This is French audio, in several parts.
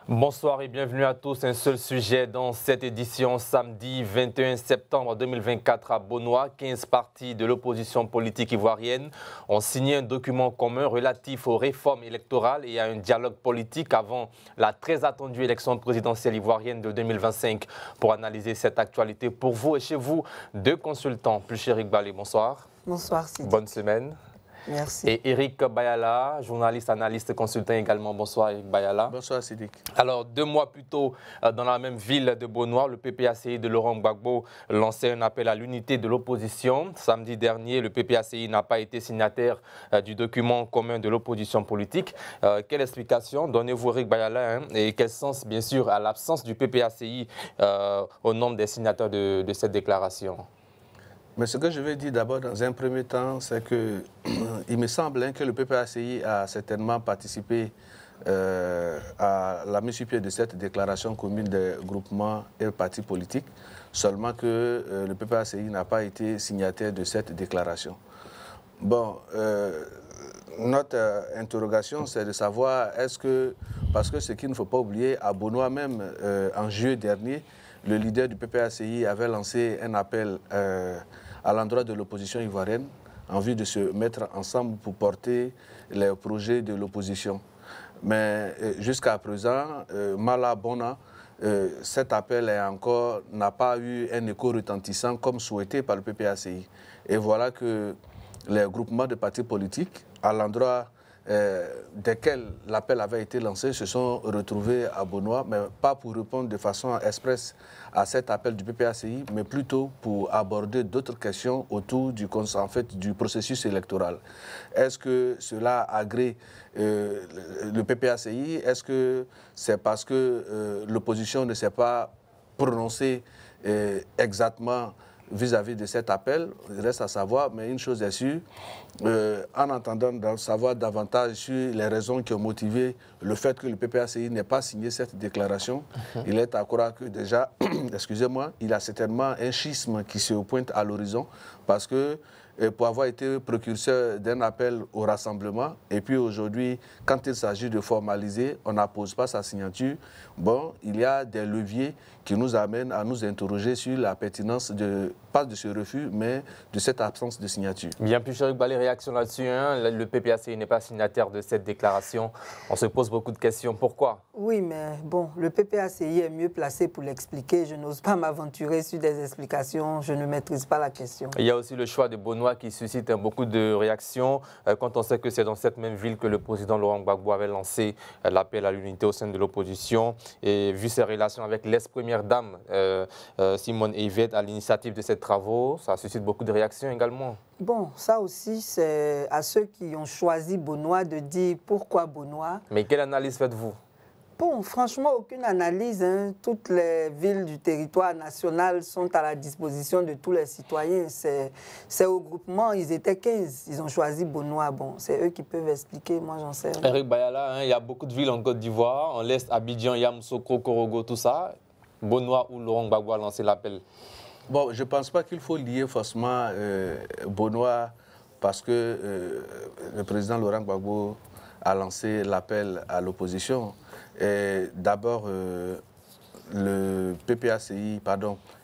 Bonsoir et bienvenue à tous. Un seul sujet dans cette édition samedi 21 septembre 2024 à Beaunois. 15 partis de l'opposition politique ivoirienne ont signé un document commun relatif aux réformes électorales et à un dialogue politique avant la très attendue élection présidentielle ivoirienne de 2025. Pour analyser cette actualité pour vous et chez vous, deux consultants. Pluchérik Balé, bonsoir. Bonsoir Sidi. Bonne semaine. Merci. Et Eric Bayala, journaliste, analyste, consultant également. Bonsoir Eric Bayala. Bonsoir Sidik. Alors, 2 mois plus tôt, dans la même ville de Beaunois, le PPACI de Laurent Gbagbo lançait un appel à l'unité de l'opposition. Samedi dernier, le PPACI n'a pas été signataire du document commun de l'opposition politique. Quelle explication donnez-vous, Eric Bayala, et quel sens, bien sûr, à l'absence du PPACI au nombre des signataires de cette déclaration? Mais ce que je vais dire d'abord dans un premier temps, c'est que il me semble que le PPACI a certainement participé à la mise sur pied de cette déclaration commune des groupements et partis politiques, seulement que le PPACI n'a pas été signataire de cette déclaration. Bon, notre interrogation, c'est de savoir est-ce que, parce que ce qu'il ne faut pas oublier, à Beaunois même, en juillet dernier, le leader du PPACI avait lancé un appel à l'endroit de l'opposition ivoirienne en vue de se mettre ensemble pour porter les projets de l'opposition. Mais jusqu'à présent, mala bona, cet appel n'a pas eu un écho retentissant comme souhaité par le PPACI. Et voilà que les groupements de partis politiques, à l'endroit desquels l'appel avait été lancé, se sont retrouvés à Beaunois, mais pas pour répondre de façon expresse à cet appel du PPACI, mais plutôt pour aborder d'autres questions autour du processus électoral. Est-ce que cela agrée le PPACI? Est-ce que c'est parce que l'opposition ne s'est pas prononcée exactement vis-à-vis de cet appel? Il reste à savoir, mais une chose est sûre, en entendant savoir davantage sur les raisons qui ont motivé le fait que le PPACI n'ait pas signé cette déclaration, il est à croire que déjà, excusez-moi, il y a certainement un schisme qui se pointe à l'horizon, parce que pour avoir été précurseur d'un appel au rassemblement, et puis aujourd'hui, quand il s'agit de formaliser, on n'appose pas sa signature. Bon, il y a des leviers qui nous amènent à nous interroger sur la pertinence, pas de ce refus, mais de cette absence de signature. Bien plus, Chéric Balé, réaction là-dessus. Le PPACI n'est pas signataire de cette déclaration. On se pose beaucoup de questions. Pourquoi? Oui, mais bon, le PPACI est mieux placé pour l'expliquer. Je n'ose pas m'aventurer sur des explications. Je ne maîtrise pas la question. Il y a aussi le choix de Beaunois qui suscite beaucoup de réactions quand on sait que c'est dans cette même ville que le président Laurent Gbagbo avait lancé l'appel à l'unité au sein de l'opposition. Et vu ses relations avec l'ex-première dame Simone Yvette à l'initiative de ces travaux, ça suscite beaucoup de réactions également. Bon, ça aussi, c'est à ceux qui ont choisi Beaunois de dire pourquoi Beaunois. Mais quelle analyse faites-vous? Bon, franchement, aucune analyse. Toutes les villes du territoire national sont à la disposition de tous les citoyens. C'est au groupement, ils étaient 15. Ils ont choisi Beaunois. Bon, c'est eux qui peuvent expliquer, moi j'en sais rien. Eric Bayala, il y a beaucoup de villes en Côte d'Ivoire. On laisse Abidjan, Yamoussoukro, Korogo, tout ça. Beaunois ou Laurent Gbagbo a lancé l'appel. Bon, je ne pense pas qu'il faut lier forcément Beaunois parce que le président Laurent Gbagbo a lancé l'appel à l'opposition. D'abord, le PPACI,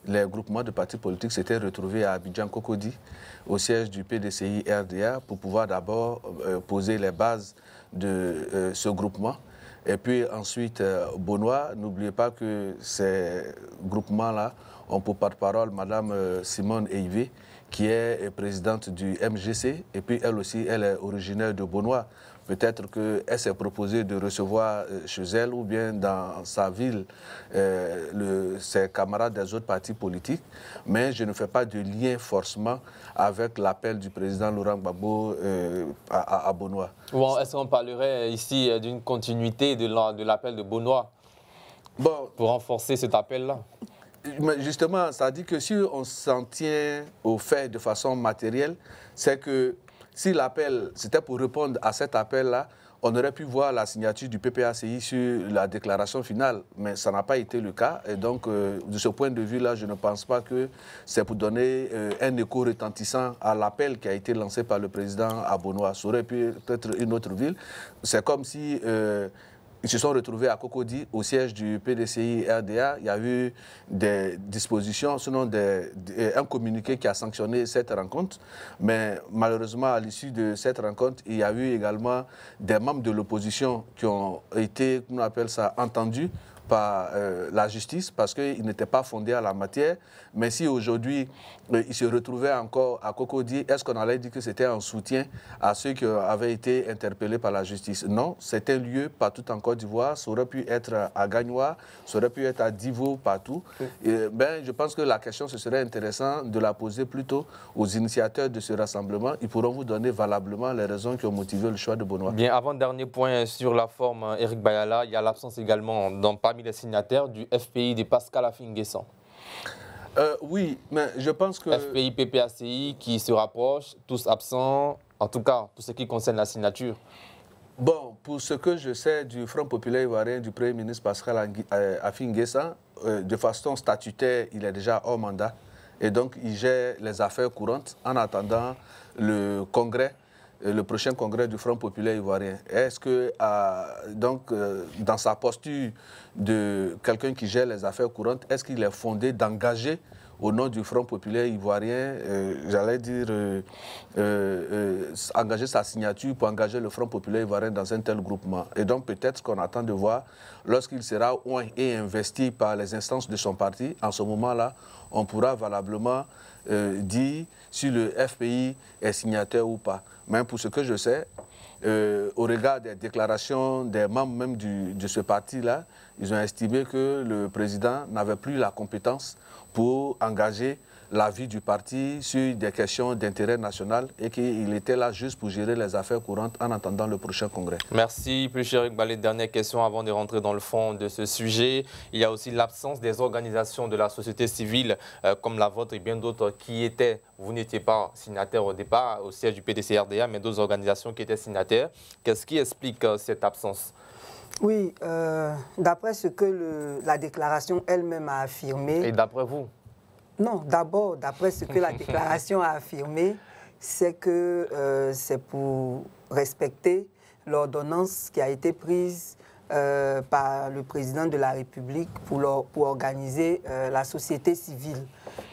les groupements de partis politiques s'étaient retrouvés à Abidjan-Cocody, au siège du PDCI RDA, pour pouvoir d'abord poser les bases de ce groupement. Et puis ensuite, Beaunois, n'oubliez pas que ces groupements-là ont pour porte-parole Mme Simone Yvette, qui est présidente du MGC, et puis elle aussi, elle est originaire de Beaunois. Peut-être qu'elle s'est proposée de recevoir chez elle ou bien dans sa ville ses camarades des autres partis politiques, mais je ne fais pas de lien forcément avec l'appel du président Laurent Gbagbo à Beaunois. Bon, est-ce qu'on parlerait ici d'une continuité de l'appel de Beaunois pour renforcer cet appel-là? Justement, ça dit que si on s'en tient au fait de façon matérielle, c'est que si l'appel, c'était pour répondre à cet appel-là, on aurait pu voir la signature du PPACI sur la déclaration finale, mais ça n'a pas été le cas. Et donc, de ce point de vue-là, je ne pense pas que c'est pour donner un écho retentissant à l'appel qui a été lancé par le président à Beaunois. Ça aurait pu être une autre ville. C'est comme si Ils se sont retrouvés à Cocody, au siège du PDCI RDA. Il y a eu des dispositions, sinon un communiqué qui a sanctionné cette rencontre. Mais malheureusement, à l'issue de cette rencontre, il y a eu également des membres de l'opposition qui ont été, comment on appelle ça, entendus par la justice parce qu'ils n'étaient pas fondés à la matière. Mais si aujourd'hui, ils se retrouvaient encore à Cocody, est-ce qu'on allait dire que c'était un soutien à ceux qui avaient été interpellés par la justice? Non, c'est un lieu partout en Côte d'Ivoire. Ça aurait pu être à Gagnoa, ça aurait pu être à Divo, partout. Et, je pense que la question, ce serait intéressant de la poser plutôt aux initiateurs de ce rassemblement. Ils pourront vous donner valablement les raisons qui ont motivé le choix de Bonoa. Bien, avant-dernier point sur la forme, Eric Bayala, il y a l'absence également parmi les signataires du FPI de Pascal Affi-N'Guessan. Oui, mais je pense que... FPI, PPACI qui se rapprochent, tous absents, en tout cas pour ce qui concerne la signature. Bon, pour ce que je sais du Front populaire ivoirien du Premier ministre Pascal Affi-N'Guessan, de façon statutaire, il est déjà hors mandat et donc il gère les affaires courantes en attendant le congrès, le prochain congrès du Front populaire ivoirien. Est-ce que, dans sa posture de quelqu'un qui gère les affaires courantes, est-ce qu'il est fondé d'engager au nom du Front populaire ivoirien, j'allais dire, engager sa signature pour engager le Front populaire ivoirien dans un tel groupement? Et donc peut-être qu'on attend de voir, lorsqu'il sera oint et investi par les instances de son parti, en ce moment-là, on pourra valablement dire si le FPI est signataire ou pas. Mais pour ce que je sais, au regard des déclarations des membres même de ce parti-là, ils ont estimé que le président n'avait plus la compétence pour engager la vie du parti sur des questions d'intérêt national et qu'il était là juste pour gérer les affaires courantes en attendant le prochain congrès. Merci, plus cher Eric Balé. Dernière question avant de rentrer dans le fond de ce sujet. Il y a aussi l'absence des organisations de la société civile comme la vôtre et bien d'autres qui étaient, vous n'étiez pas signataire au départ au siège du PDC-RDA, mais d'autres organisations qui étaient signataires. Qu'est-ce qui explique cette absence? Oui, d'après ce que la déclaration elle-même a affirmé... Et d'après vous? Non, d'abord, d'après ce que la déclaration a affirmé, c'est que c'est pour respecter l'ordonnance qui a été prise par le président de la République pour organiser la société civile.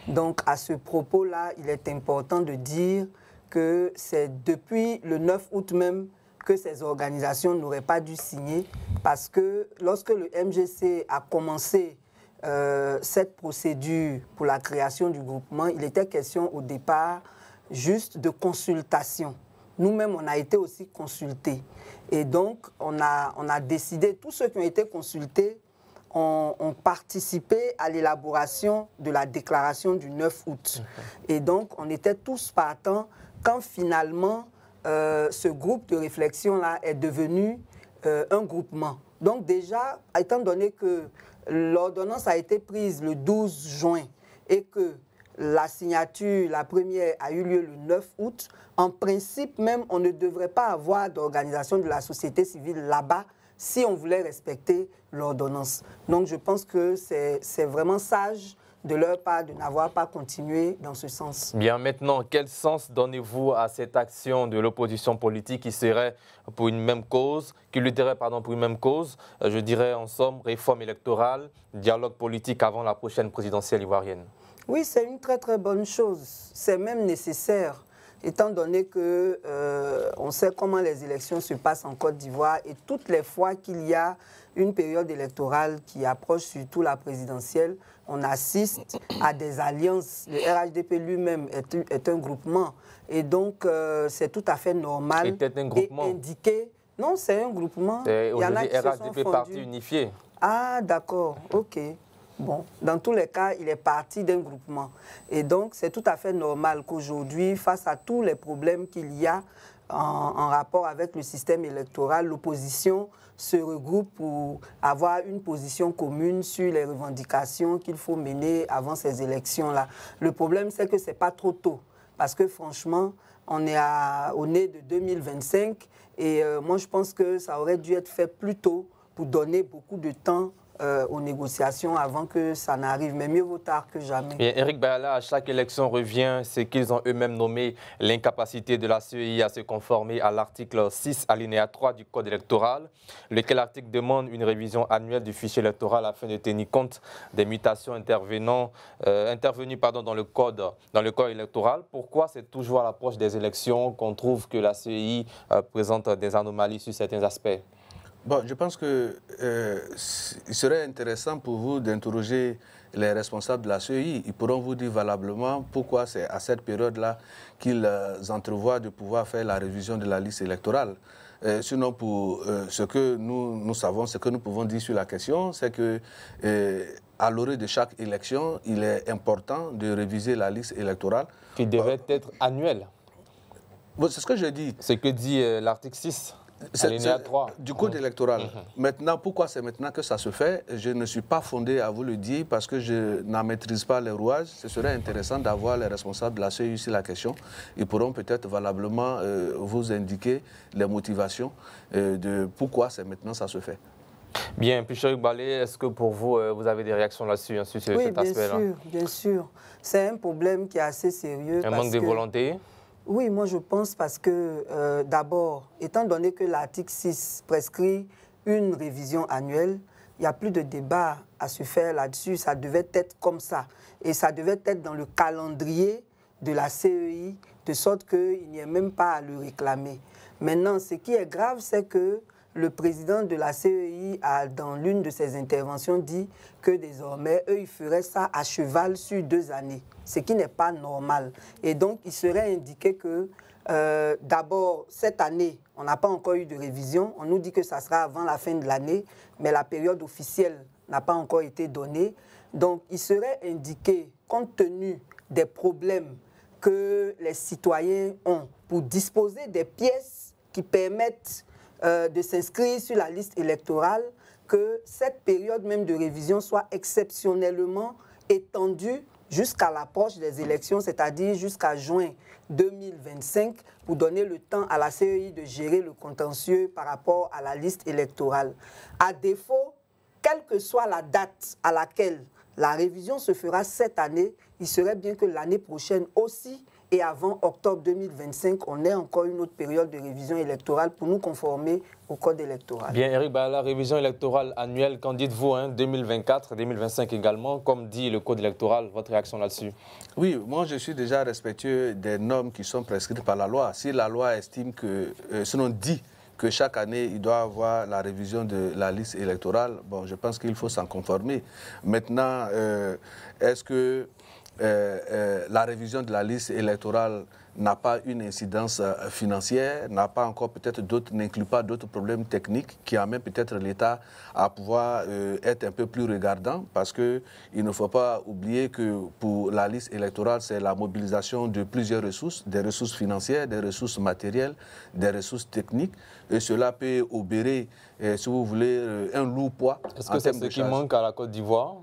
Donc, à ce propos-là, il est important de dire que c'est depuis le 9 août même que ces organisations n'auraient pas dû signer parce que lorsque le MGC a commencé cette procédure pour la création du groupement, il était question au départ juste de consultation. Nous-mêmes, on a été aussi consultés. Et donc, on a décidé, tous ceux qui ont été consultés ont participé à l'élaboration de la déclaration du 9 août. Et donc, on était tous partants quand finalement ce groupe de réflexion-là est devenu un groupement. Donc déjà, étant donné que l'ordonnance a été prise le 12 juin et que la signature, la première, a eu lieu le 9 août, en principe même, on ne devrait pas avoir d'organisation de la société civile là-bas si on voulait respecter l'ordonnance. Donc je pense que c'est vraiment sage de leur part de n'avoir pas continué dans ce sens. Bien, maintenant, quel sens donnez-vous à cette action de l'opposition politique qui serait pour une même cause, qui lutterait pour une même cause, je dirais en somme, réforme électorale, dialogue politique avant la prochaine présidentielle ivoirienne? Oui, c'est une très très bonne chose. C'est même nécessaire, étant donné que on sait comment les élections se passent en Côte d'Ivoire et toutes les fois qu'il y a une période électorale qui approche, surtout la présidentielle, on assiste à des alliances. Le RHDP lui-même est un groupement. Et donc, c'est tout à fait normal et indiqué. Non, c'est un groupement. C'est aujourd'hui RHDP Parti Unifié. Ah, d'accord, ok. Bon, dans tous les cas, il est parti d'un groupement. Et donc, c'est tout à fait normal qu'aujourd'hui, face à tous les problèmes qu'il y a en rapport avec le système électoral, l'opposition se regroupe pour avoir une position commune sur les revendications qu'il faut mener avant ces élections-là. Le problème, c'est que ce n'est pas trop tôt. Parce que franchement, on est au nez de 2025 et moi, je pense que ça aurait dû être fait plus tôt pour donner beaucoup de temps aux négociations avant que ça n'arrive. Mais mieux vaut tard que jamais. Et Eric Bayala, à chaque élection revient ce qu'ils ont eux-mêmes nommé l'incapacité de la CEI à se conformer à l'article 6, alinéa 3 du Code électoral, lequel article demande une révision annuelle du fichier électoral afin de tenir compte des mutations intervenues dans le code électoral. Pourquoi c'est toujours à l'approche des élections qu'on trouve que la CEI présente des anomalies sur certains aspects? Bon, je pense qu'il serait intéressant pour vous d'interroger les responsables de la CEI. Ils pourront vous dire valablement pourquoi c'est à cette période-là qu'ils entrevoient de pouvoir faire la révision de la liste électorale. Sinon, pour ce que nous savons, ce que nous pouvons dire sur la question, c'est que à l'orée de chaque élection, il est important de réviser la liste électorale. Qui devait être annuelle. C'est ce que je dis. Ce que dit l'article 6. Du code électoral. Maintenant, pourquoi c'est maintenant que ça se fait? Je ne suis pas fondé à vous le dire parce que je n'en maîtrise pas les rouages. Ce serait intéressant d'avoir les responsables de la CEI sur la question. Ils pourront peut-être valablement vous indiquer les motivations de pourquoi c'est maintenant que ça se fait. Bien, puis Cheikh Balé, est-ce que pour vous, vous avez des réactions là-dessus, sur cet aspect-là? Oui, bien sûr. C'est un problème qui est assez sérieux. Un manque de volonté? Oui, moi je pense parce que d'abord, étant donné que l'article 6 prescrit une révision annuelle, il n'y a plus de débat à se faire là-dessus. Ça devait être comme ça. Et ça devait être dans le calendrier de la CEI, de sorte qu'il n'y ait même pas à le réclamer. Maintenant, ce qui est grave, c'est que le président de la CEI a, dans l'une de ses interventions, dit que désormais, eux, ils feraient ça à cheval sur 2 années, ce qui n'est pas normal. Et donc, il serait indiqué que, d'abord, cette année, on n'a pas encore eu de révision. On nous dit que ça sera avant la fin de l'année, mais la période officielle n'a pas encore été donnée. Donc, il serait indiqué, compte tenu des problèmes que les citoyens ont pour disposer des pièces qui permettent de s'inscrire sur la liste électorale, que cette période même de révision soit exceptionnellement étendue jusqu'à l'approche des élections, c'est-à-dire jusqu'à juin 2025, pour donner le temps à la CEI de gérer le contentieux par rapport à la liste électorale. À défaut, quelle que soit la date à laquelle la révision se fera cette année, il serait bien que l'année prochaine aussi, et avant octobre 2025, on ait encore une autre période de révision électorale pour nous conformer au code électoral. Bien, Eric, la révision électorale annuelle, qu'en dites-vous, 2024, 2025 également, comme dit le code électoral, votre réaction là-dessus? Oui, moi je suis déjà respectueux des normes qui sont prescrites par la loi. Si la loi estime que, sinon dit que chaque année, il doit avoir la révision de la liste électorale, bon, je pense qu'il faut s'en conformer. Maintenant, est-ce que la révision de la liste électorale n'a pas une incidence financière, n'a pas encore peut-être d'autres, n'inclut pas d'autres problèmes techniques qui amènent peut-être l'État à pouvoir être un peu plus regardant, parce qu'il ne faut pas oublier que pour la liste électorale, c'est la mobilisation de plusieurs ressources, des ressources financières, des ressources matérielles, des ressources techniques, et cela peut obérer, si vous voulez, un lourd poids. Est-ce que c'est ce qui manque à la Côte d'Ivoire?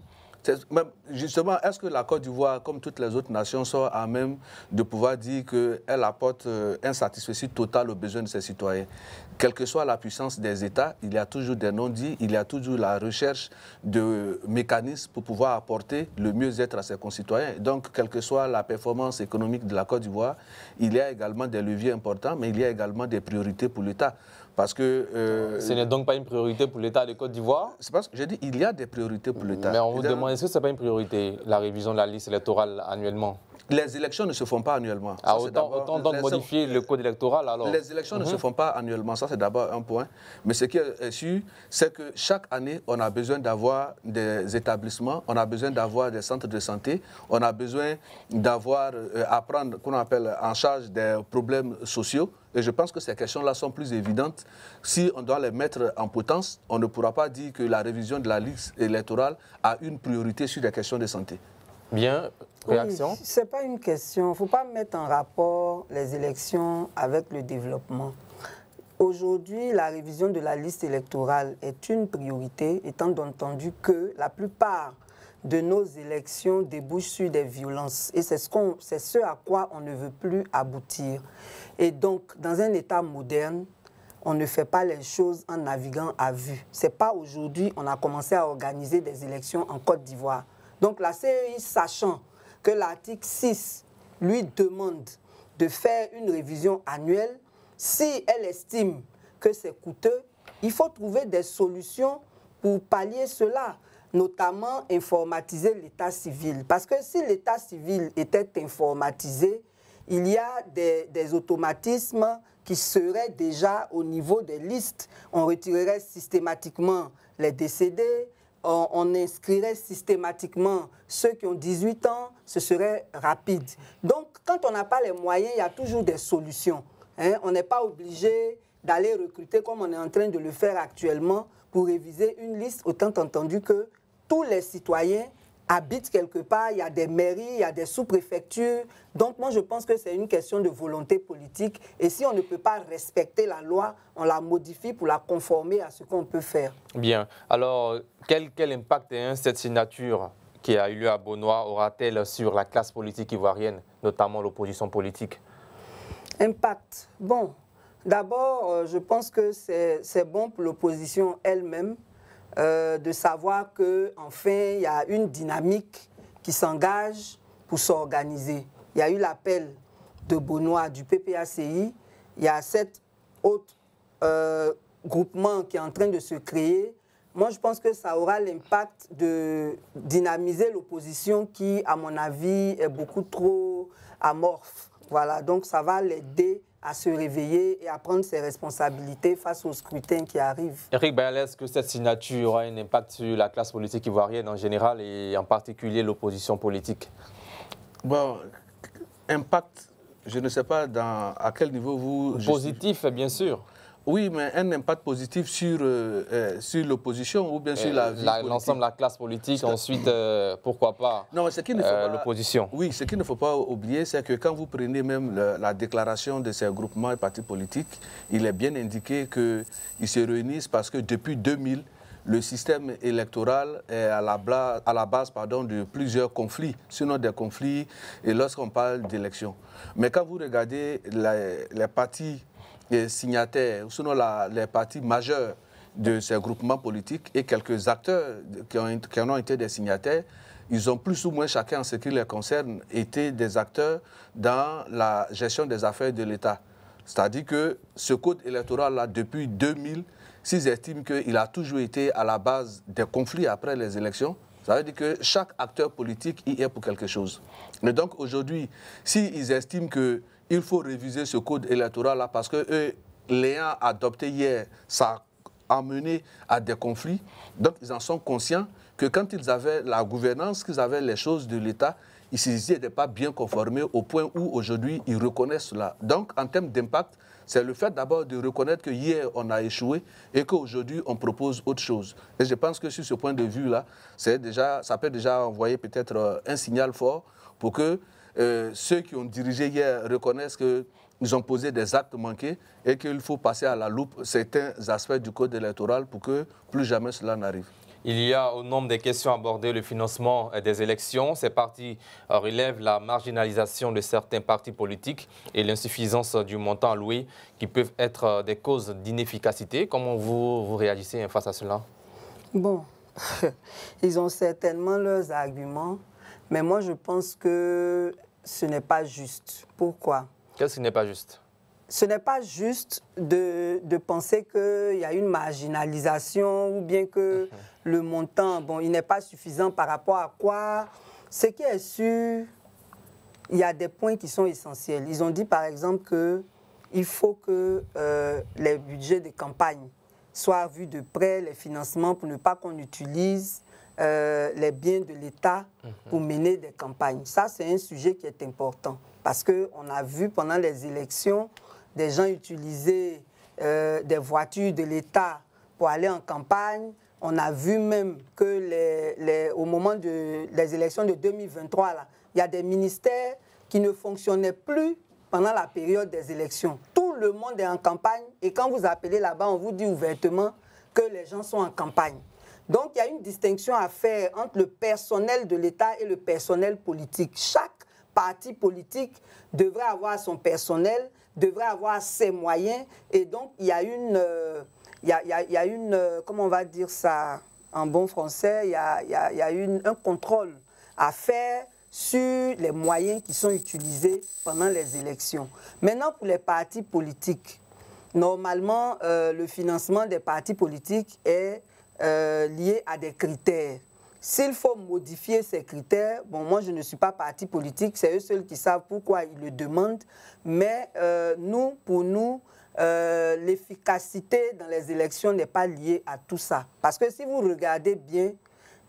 Justement, est-ce que la Côte d'Ivoire, comme toutes les autres nations, sont à même de pouvoir dire qu'elle apporte un satisfecit total aux besoins de ses citoyens? Quelle que soit la puissance des États, il y a toujours des non-dits, il y a toujours la recherche de mécanismes pour pouvoir apporter le mieux-être à ses concitoyens. Donc, quelle que soit la performance économique de la Côte d'Ivoire, il y a également des leviers importants, mais il y a également des priorités pour l'État. Parce que... ce n'est donc pas une priorité pour l'État de Côte d'Ivoire? C'est parce que j'ai dit il y a des priorités pour l'État. Mais on vous demande, est-ce que ce n'est pas une priorité, la révision de la liste électorale annuellement? Les élections ne se font pas annuellement. Ah, autant donc modifier le code électoral alors? Les élections ne se font pas annuellement, ça c'est d'abord un point. Mais ce qui est sûr, c'est que chaque année, on a besoin d'avoir des établissements, on a besoin d'avoir des centres de santé, on a besoin d'avoir, à prendre, qu'on appelle en charge des problèmes sociaux. Et je pense que ces questions-là sont plus évidentes. Si on doit les mettre en potence, on ne pourra pas dire que la révision de la liste électorale a une priorité sur les questions de santé. Bien, réaction? Oui, ce n'est pas une question. Il ne faut pas mettre en rapport les élections avec le développement. Aujourd'hui, la révision de la liste électorale est une priorité, étant entendu que la plupart de nos élections débouchent sur des violences. Et c'est ce à quoi on ne veut plus aboutir. Et donc, dans un État moderne, on ne fait pas les choses en naviguant à vue. Ce n'est pas aujourd'hui on a commencé à organiser des élections en Côte d'Ivoire. Donc la CEI, sachant que l'article 6 lui demande de faire une révision annuelle, si elle estime que c'est coûteux, il faut trouver des solutions pour pallier cela, notamment informatiser l'état civil. Parce que si l'état civil était informatisé, il y a des automatismes qui seraient déjà au niveau des listes. On retirerait systématiquement les décédés, on inscrirait systématiquement ceux qui ont 18 ans, ce serait rapide. Donc, quand on n'a pas les moyens, il y a toujours des solutions. Hein? On n'est pas obligé d'aller recruter comme on est en train de le faire actuellement pour réviser une liste, autant entendu que tous les citoyens habitent quelque part, il y a des mairies, il y a des sous-préfectures. Donc moi je pense que c'est une question de volonté politique et si on ne peut pas respecter la loi, on la modifie pour la conformer à ce qu'on peut faire. Bien. Alors, quel impact cette signature qui a eu lieu à Bonoa aura-t-elle sur la classe politique ivoirienne, notamment l'opposition politique? Impact. Bon, d'abord, je pense que c'est bon pour l'opposition elle-même de savoir qu'enfin, il y a une dynamique qui s'engage pour s'organiser. Il y a eu l'appel de Bonoa, du PPACI. Il y a cet autre groupement qui est en train de se créer. Moi, je pense que ça aura l'impact de dynamiser l'opposition qui, à mon avis, est beaucoup trop amorphe. Voilà, donc ça va l'aider à se réveiller et à prendre ses responsabilités face au scrutin qui arrive. Eric Bayal, est-ce que cette signature aura un impact sur la classe politique ivoirienne en général et en particulier l'opposition politique? Bon, impact, je ne sais pas à quel niveau vous... Positif, bien sûr. Oui, mais un impact positif sur l'opposition ou bien sur la vie politique. L'ensemble de la classe politique, ensuite, pourquoi pas l'opposition. Oui, ce qu'il ne faut pas oublier, c'est que quand vous prenez même la déclaration de ces groupements et partis politiques, il est bien indiqué qu'ils se réunissent parce que depuis 2000, le système électoral est à la base de plusieurs conflits, sinon des conflits, et lorsqu'on parle d'élections. Mais quand vous regardez les partis signataires, sinon les partis majeurs de ces groupements politiques et quelques acteurs qui en ont été des signataires, ils ont plus ou moins chacun en ce qui les concerne été des acteurs dans la gestion des affaires de l'État. C'est-à-dire que ce code électoral-là, depuis 2000, s'ils estiment qu'il a toujours été à la base des conflits après les élections, ça veut dire que chaque acteur politique y est pour quelque chose. Mais donc aujourd'hui, s'ils estiment qu'il faut réviser ce code électoral-là parce que eux, l'ayant adopté hier, ça a mené à des conflits. Donc ils en sont conscients que quand ils avaient la gouvernance, qu'ils avaient les choses de l'État, ils n'étaient pas bien conformés au point où aujourd'hui ils reconnaissent cela. Donc en termes d'impact, c'est le fait d'abord de reconnaître que hier on a échoué et qu'aujourd'hui on propose autre chose. Et je pense que sur ce point de vue-là, ça peut déjà envoyer peut-être un signal fort pour que ceux qui ont dirigé hier reconnaissent qu'ils ont posé des actes manqués et qu'il faut passer à la loupe certains aspects du code électoral pour que plus jamais cela n'arrive. Il y a au nombre des questions abordées le financement des élections. Ces partis relèvent la marginalisation de certains partis politiques et l'insuffisance du montant alloué qui peuvent être des causes d'inefficacité. Comment vous réagissez face à cela? Bon, ils ont certainement leurs arguments, mais moi je pense que ce n'est pas juste. Pourquoi? Qu'est-ce qui n'est pas juste? Ce n'est pas juste de penser qu'il y a une marginalisation ou bien que le montant, bon, il n'est pas suffisant par rapport à quoi. Ce qui est sûr, il y a des points qui sont essentiels. Ils ont dit par exemple qu'il faut que les budgets de campagne soient vus de près, les financements, pour ne pas qu'on utilise les biens de l'État pour mener des campagnes. Ça, c'est un sujet qui est important parce qu'on a vu pendant les élections des gens utiliser des voitures de l'État pour aller en campagne. On a vu même que au moment des élections de 2023, là, il y a des ministères qui ne fonctionnaient plus pendant la période des élections. Tout le monde est en campagne et quand vous appelez là-bas, on vous dit ouvertement que les gens sont en campagne. Donc, il y a une distinction à faire entre le personnel de l'État et le personnel politique. Chaque parti politique devrait avoir son personnel devrait avoir ses moyens. Et donc, il y a une, comment on va dire ça en bon français, il y a un contrôle à faire sur les moyens qui sont utilisés pendant les élections. Maintenant, pour les partis politiques, normalement, le financement des partis politiques est lié à des critères. S'il faut modifier ces critères, bon, moi je ne suis pas parti politique, c'est eux seuls qui savent pourquoi ils le demandent, mais pour nous, l'efficacité dans les élections n'est pas liée à tout ça. Parce que si vous regardez bien,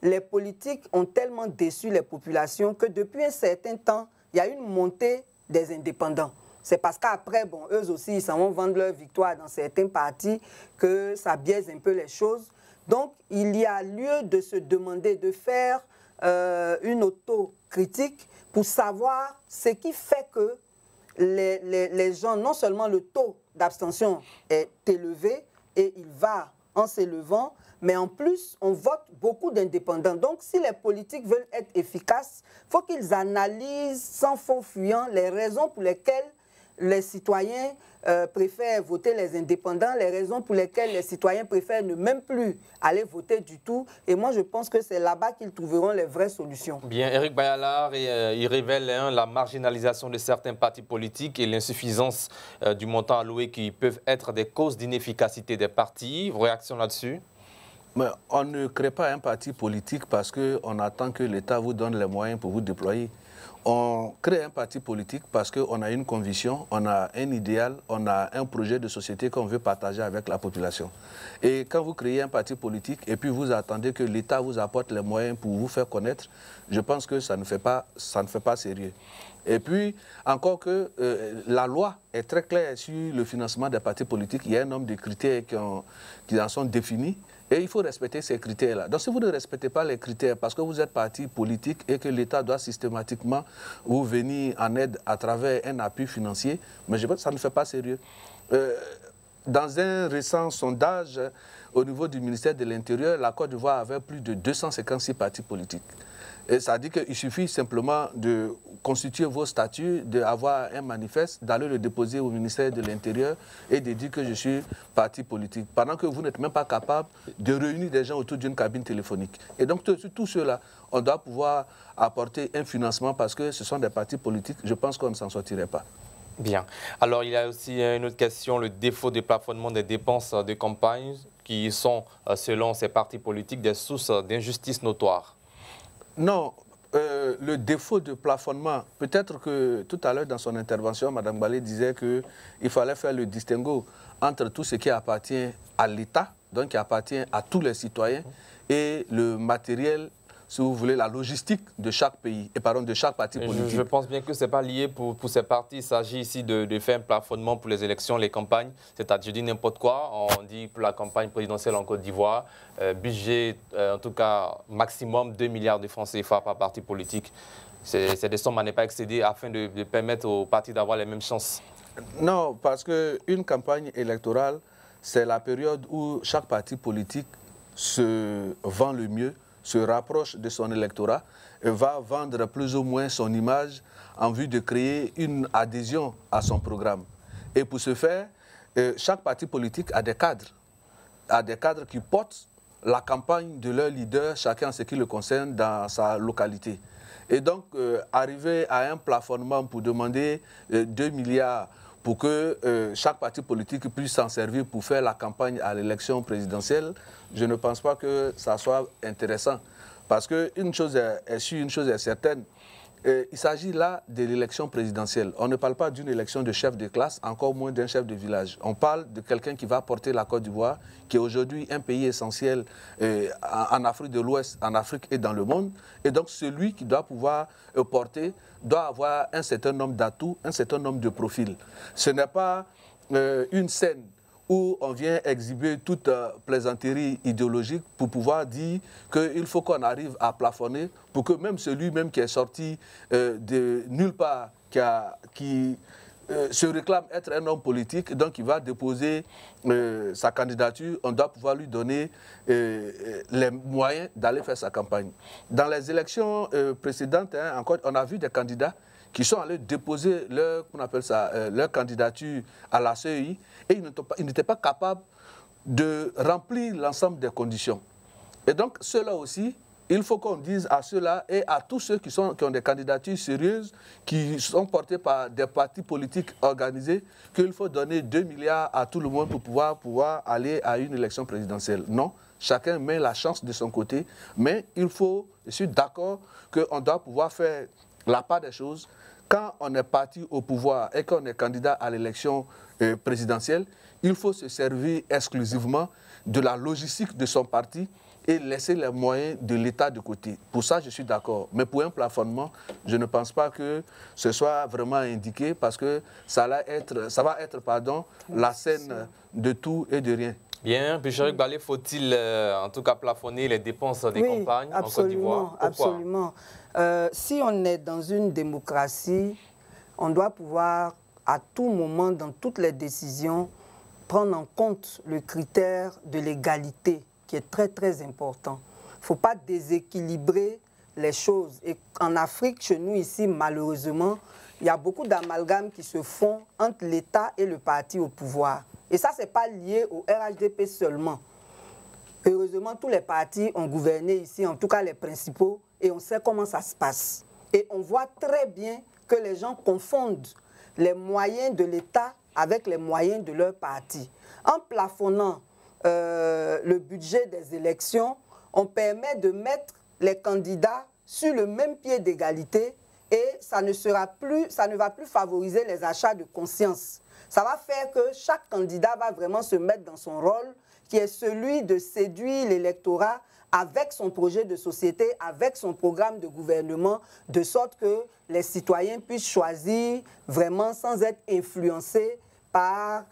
les politiques ont tellement déçu les populations que depuis un certain temps, il y a une montée des indépendants. C'est parce qu'après, bon, eux aussi, ils s'en vont vendre leur victoire dans certains partis que ça biaise un peu les choses. Donc, il y a lieu de se demander, de faire une autocritique pour savoir ce qui fait que les gens, non seulement le taux d'abstention est élevé et il va en s'élevant, mais en plus, on vote beaucoup d'indépendants. Donc, si les politiques veulent être efficaces, il faut qu'ils analysent sans faux fuyant les raisons pour lesquelles les citoyens préfèrent voter les indépendants, les raisons pour lesquelles les citoyens préfèrent ne même plus aller voter du tout. Et moi, je pense que c'est là-bas qu'ils trouveront les vraies solutions. Bien, Éric Bayalar, il révèle la marginalisation de certains partis politiques et l'insuffisance du montant alloué qui peuvent être des causes d'inefficacité des partis. Vos réactions là-dessus? Mais on ne crée pas un parti politique parce qu'on attend que l'État vous donne les moyens pour vous déployer. On crée un parti politique parce qu'on a une conviction, on a un idéal, on a un projet de société qu'on veut partager avec la population. Et quand vous créez un parti politique et puis vous attendez que l'État vous apporte les moyens pour vous faire connaître, je pense que ça ne fait pas sérieux. Et puis, encore que la loi est très claire sur le financement des partis politiques, il y a un nombre de critères qui en sont définis. Et il faut respecter ces critères-là. Donc si vous ne respectez pas les critères parce que vous êtes parti politique et que l'État doit systématiquement vous venir en aide à travers un appui financier, mais je pense que ça ne fait pas sérieux. Dans un récent sondage au niveau du ministère de l'Intérieur, la Côte d'Ivoire avait plus de 256 partis politiques. Et ça dit qu'il suffit simplement de constituer vos statuts, d'avoir un manifeste, d'aller le déposer au ministère de l'Intérieur et de dire que je suis parti politique. Pendant que vous n'êtes même pas capable de réunir des gens autour d'une cabine téléphonique. Et donc, tout cela, on doit pouvoir apporter un financement parce que ce sont des partis politiques. Je pense qu'on ne s'en sortirait pas. Bien. Alors, il y a aussi une autre question, le défaut de plafonnement des dépenses de campagne qui sont, selon ces partis politiques, des sources d'injustice notoires. Non, le défaut de plafonnement, peut-être que tout à l'heure dans son intervention, Mme Balé disait qu'il fallait faire le distinguo entre tout ce qui appartient à l'État, donc qui appartient à tous les citoyens, et le matériel, si vous voulez, la logistique de chaque pays, et pardon, de chaque parti politique. Je pense bien que ce n'est pas lié pour ces partis. Il s'agit ici de faire un plafonnement pour les élections, les campagnes. C'est-à-dire, je dis n'importe quoi. On dit pour la campagne présidentielle en Côte d'Ivoire, budget, en tout cas, maximum 2 milliards de francs CFA par parti politique. C'est des sommes à ne pas excéder afin de permettre aux partis d'avoir les mêmes chances. Non, parce qu'une campagne électorale, c'est la période où chaque parti politique se vend le mieux, se rapproche de son électorat et va vendre plus ou moins son image en vue de créer une adhésion à son programme. Et pour ce faire, chaque parti politique a des cadres qui portent la campagne de leur leader, chacun en ce qui le concerne dans sa localité. Et donc, arriver à un plafonnement pour demander 2 milliards pour que chaque parti politique puisse s'en servir pour faire la campagne à l'élection présidentielle, je ne pense pas que ça soit intéressant. Parce qu'une chose est sûre, une chose est certaine, il s'agit là de l'élection présidentielle. On ne parle pas d'une élection de chef de classe, encore moins d'un chef de village. On parle de quelqu'un qui va porter la Côte d'Ivoire, qui est aujourd'hui un pays essentiel en Afrique de l'Ouest, en Afrique et dans le monde. Et donc celui qui doit pouvoir porter doit avoir un certain nombre d'atouts, un certain nombre de profils. Ce n'est pas une scène où on vient exhiber toute plaisanterie idéologique pour pouvoir dire qu'il faut qu'on arrive à plafonner pour que même celui-même qui est sorti de nulle part, qui se réclame être un homme politique, donc il va déposer sa candidature, on doit pouvoir lui donner les moyens d'aller faire sa campagne. Dans les élections précédentes, encore, on a vu des candidats qui sont allés déposer leur, qu'on appelle ça, leur candidature à la CEI et ils n'étaient pas capables de remplir l'ensemble des conditions. Et donc, ceux-là aussi, il faut qu'on dise à ceux-là et à tous ceux qui ont des candidatures sérieuses, qui sont portés par des partis politiques organisés, qu'il faut donner 2 milliards à tout le monde pour pouvoir aller à une élection présidentielle. Non, chacun met la chance de son côté, mais il faut, je suis d'accord qu'on doit pouvoir faire la part des choses. Quand on est parti au pouvoir et qu'on est candidat à l'élection présidentielle, il faut se servir exclusivement de la logistique de son parti et laisser les moyens de l'État de côté. Pour ça, je suis d'accord. Mais pour un plafonnement, je ne pense pas que ce soit vraiment indiqué parce que ça va être la scène de tout et de rien. Bien, puis Éric Balé, faut-il en tout cas plafonner les dépenses des campagnes en Côte d'Ivoire? Absolument. Si on est dans une démocratie, on doit pouvoir à tout moment, dans toutes les décisions, prendre en compte le critère de l'égalité, qui est très, très important. Il ne faut pas déséquilibrer les choses. Et en Afrique, chez nous ici, malheureusement, il y a beaucoup d'amalgames qui se font entre l'État et le parti au pouvoir. Et ça, ce n'est pas lié au RHDP seulement. Heureusement, tous les partis ont gouverné ici, en tout cas les principaux, et on sait comment ça se passe. Et on voit très bien que les gens confondent les moyens de l'État avec les moyens de leur parti. En plafonnant le budget des élections, on permet de mettre les candidats sur le même pied d'égalité et ça ne va plus favoriser les achats de conscience. Ça va faire que chaque candidat va vraiment se mettre dans son rôle, qui est celui de séduire l'électorat avec son projet de société, avec son programme de gouvernement, de sorte que les citoyens puissent choisir vraiment sans être influencés par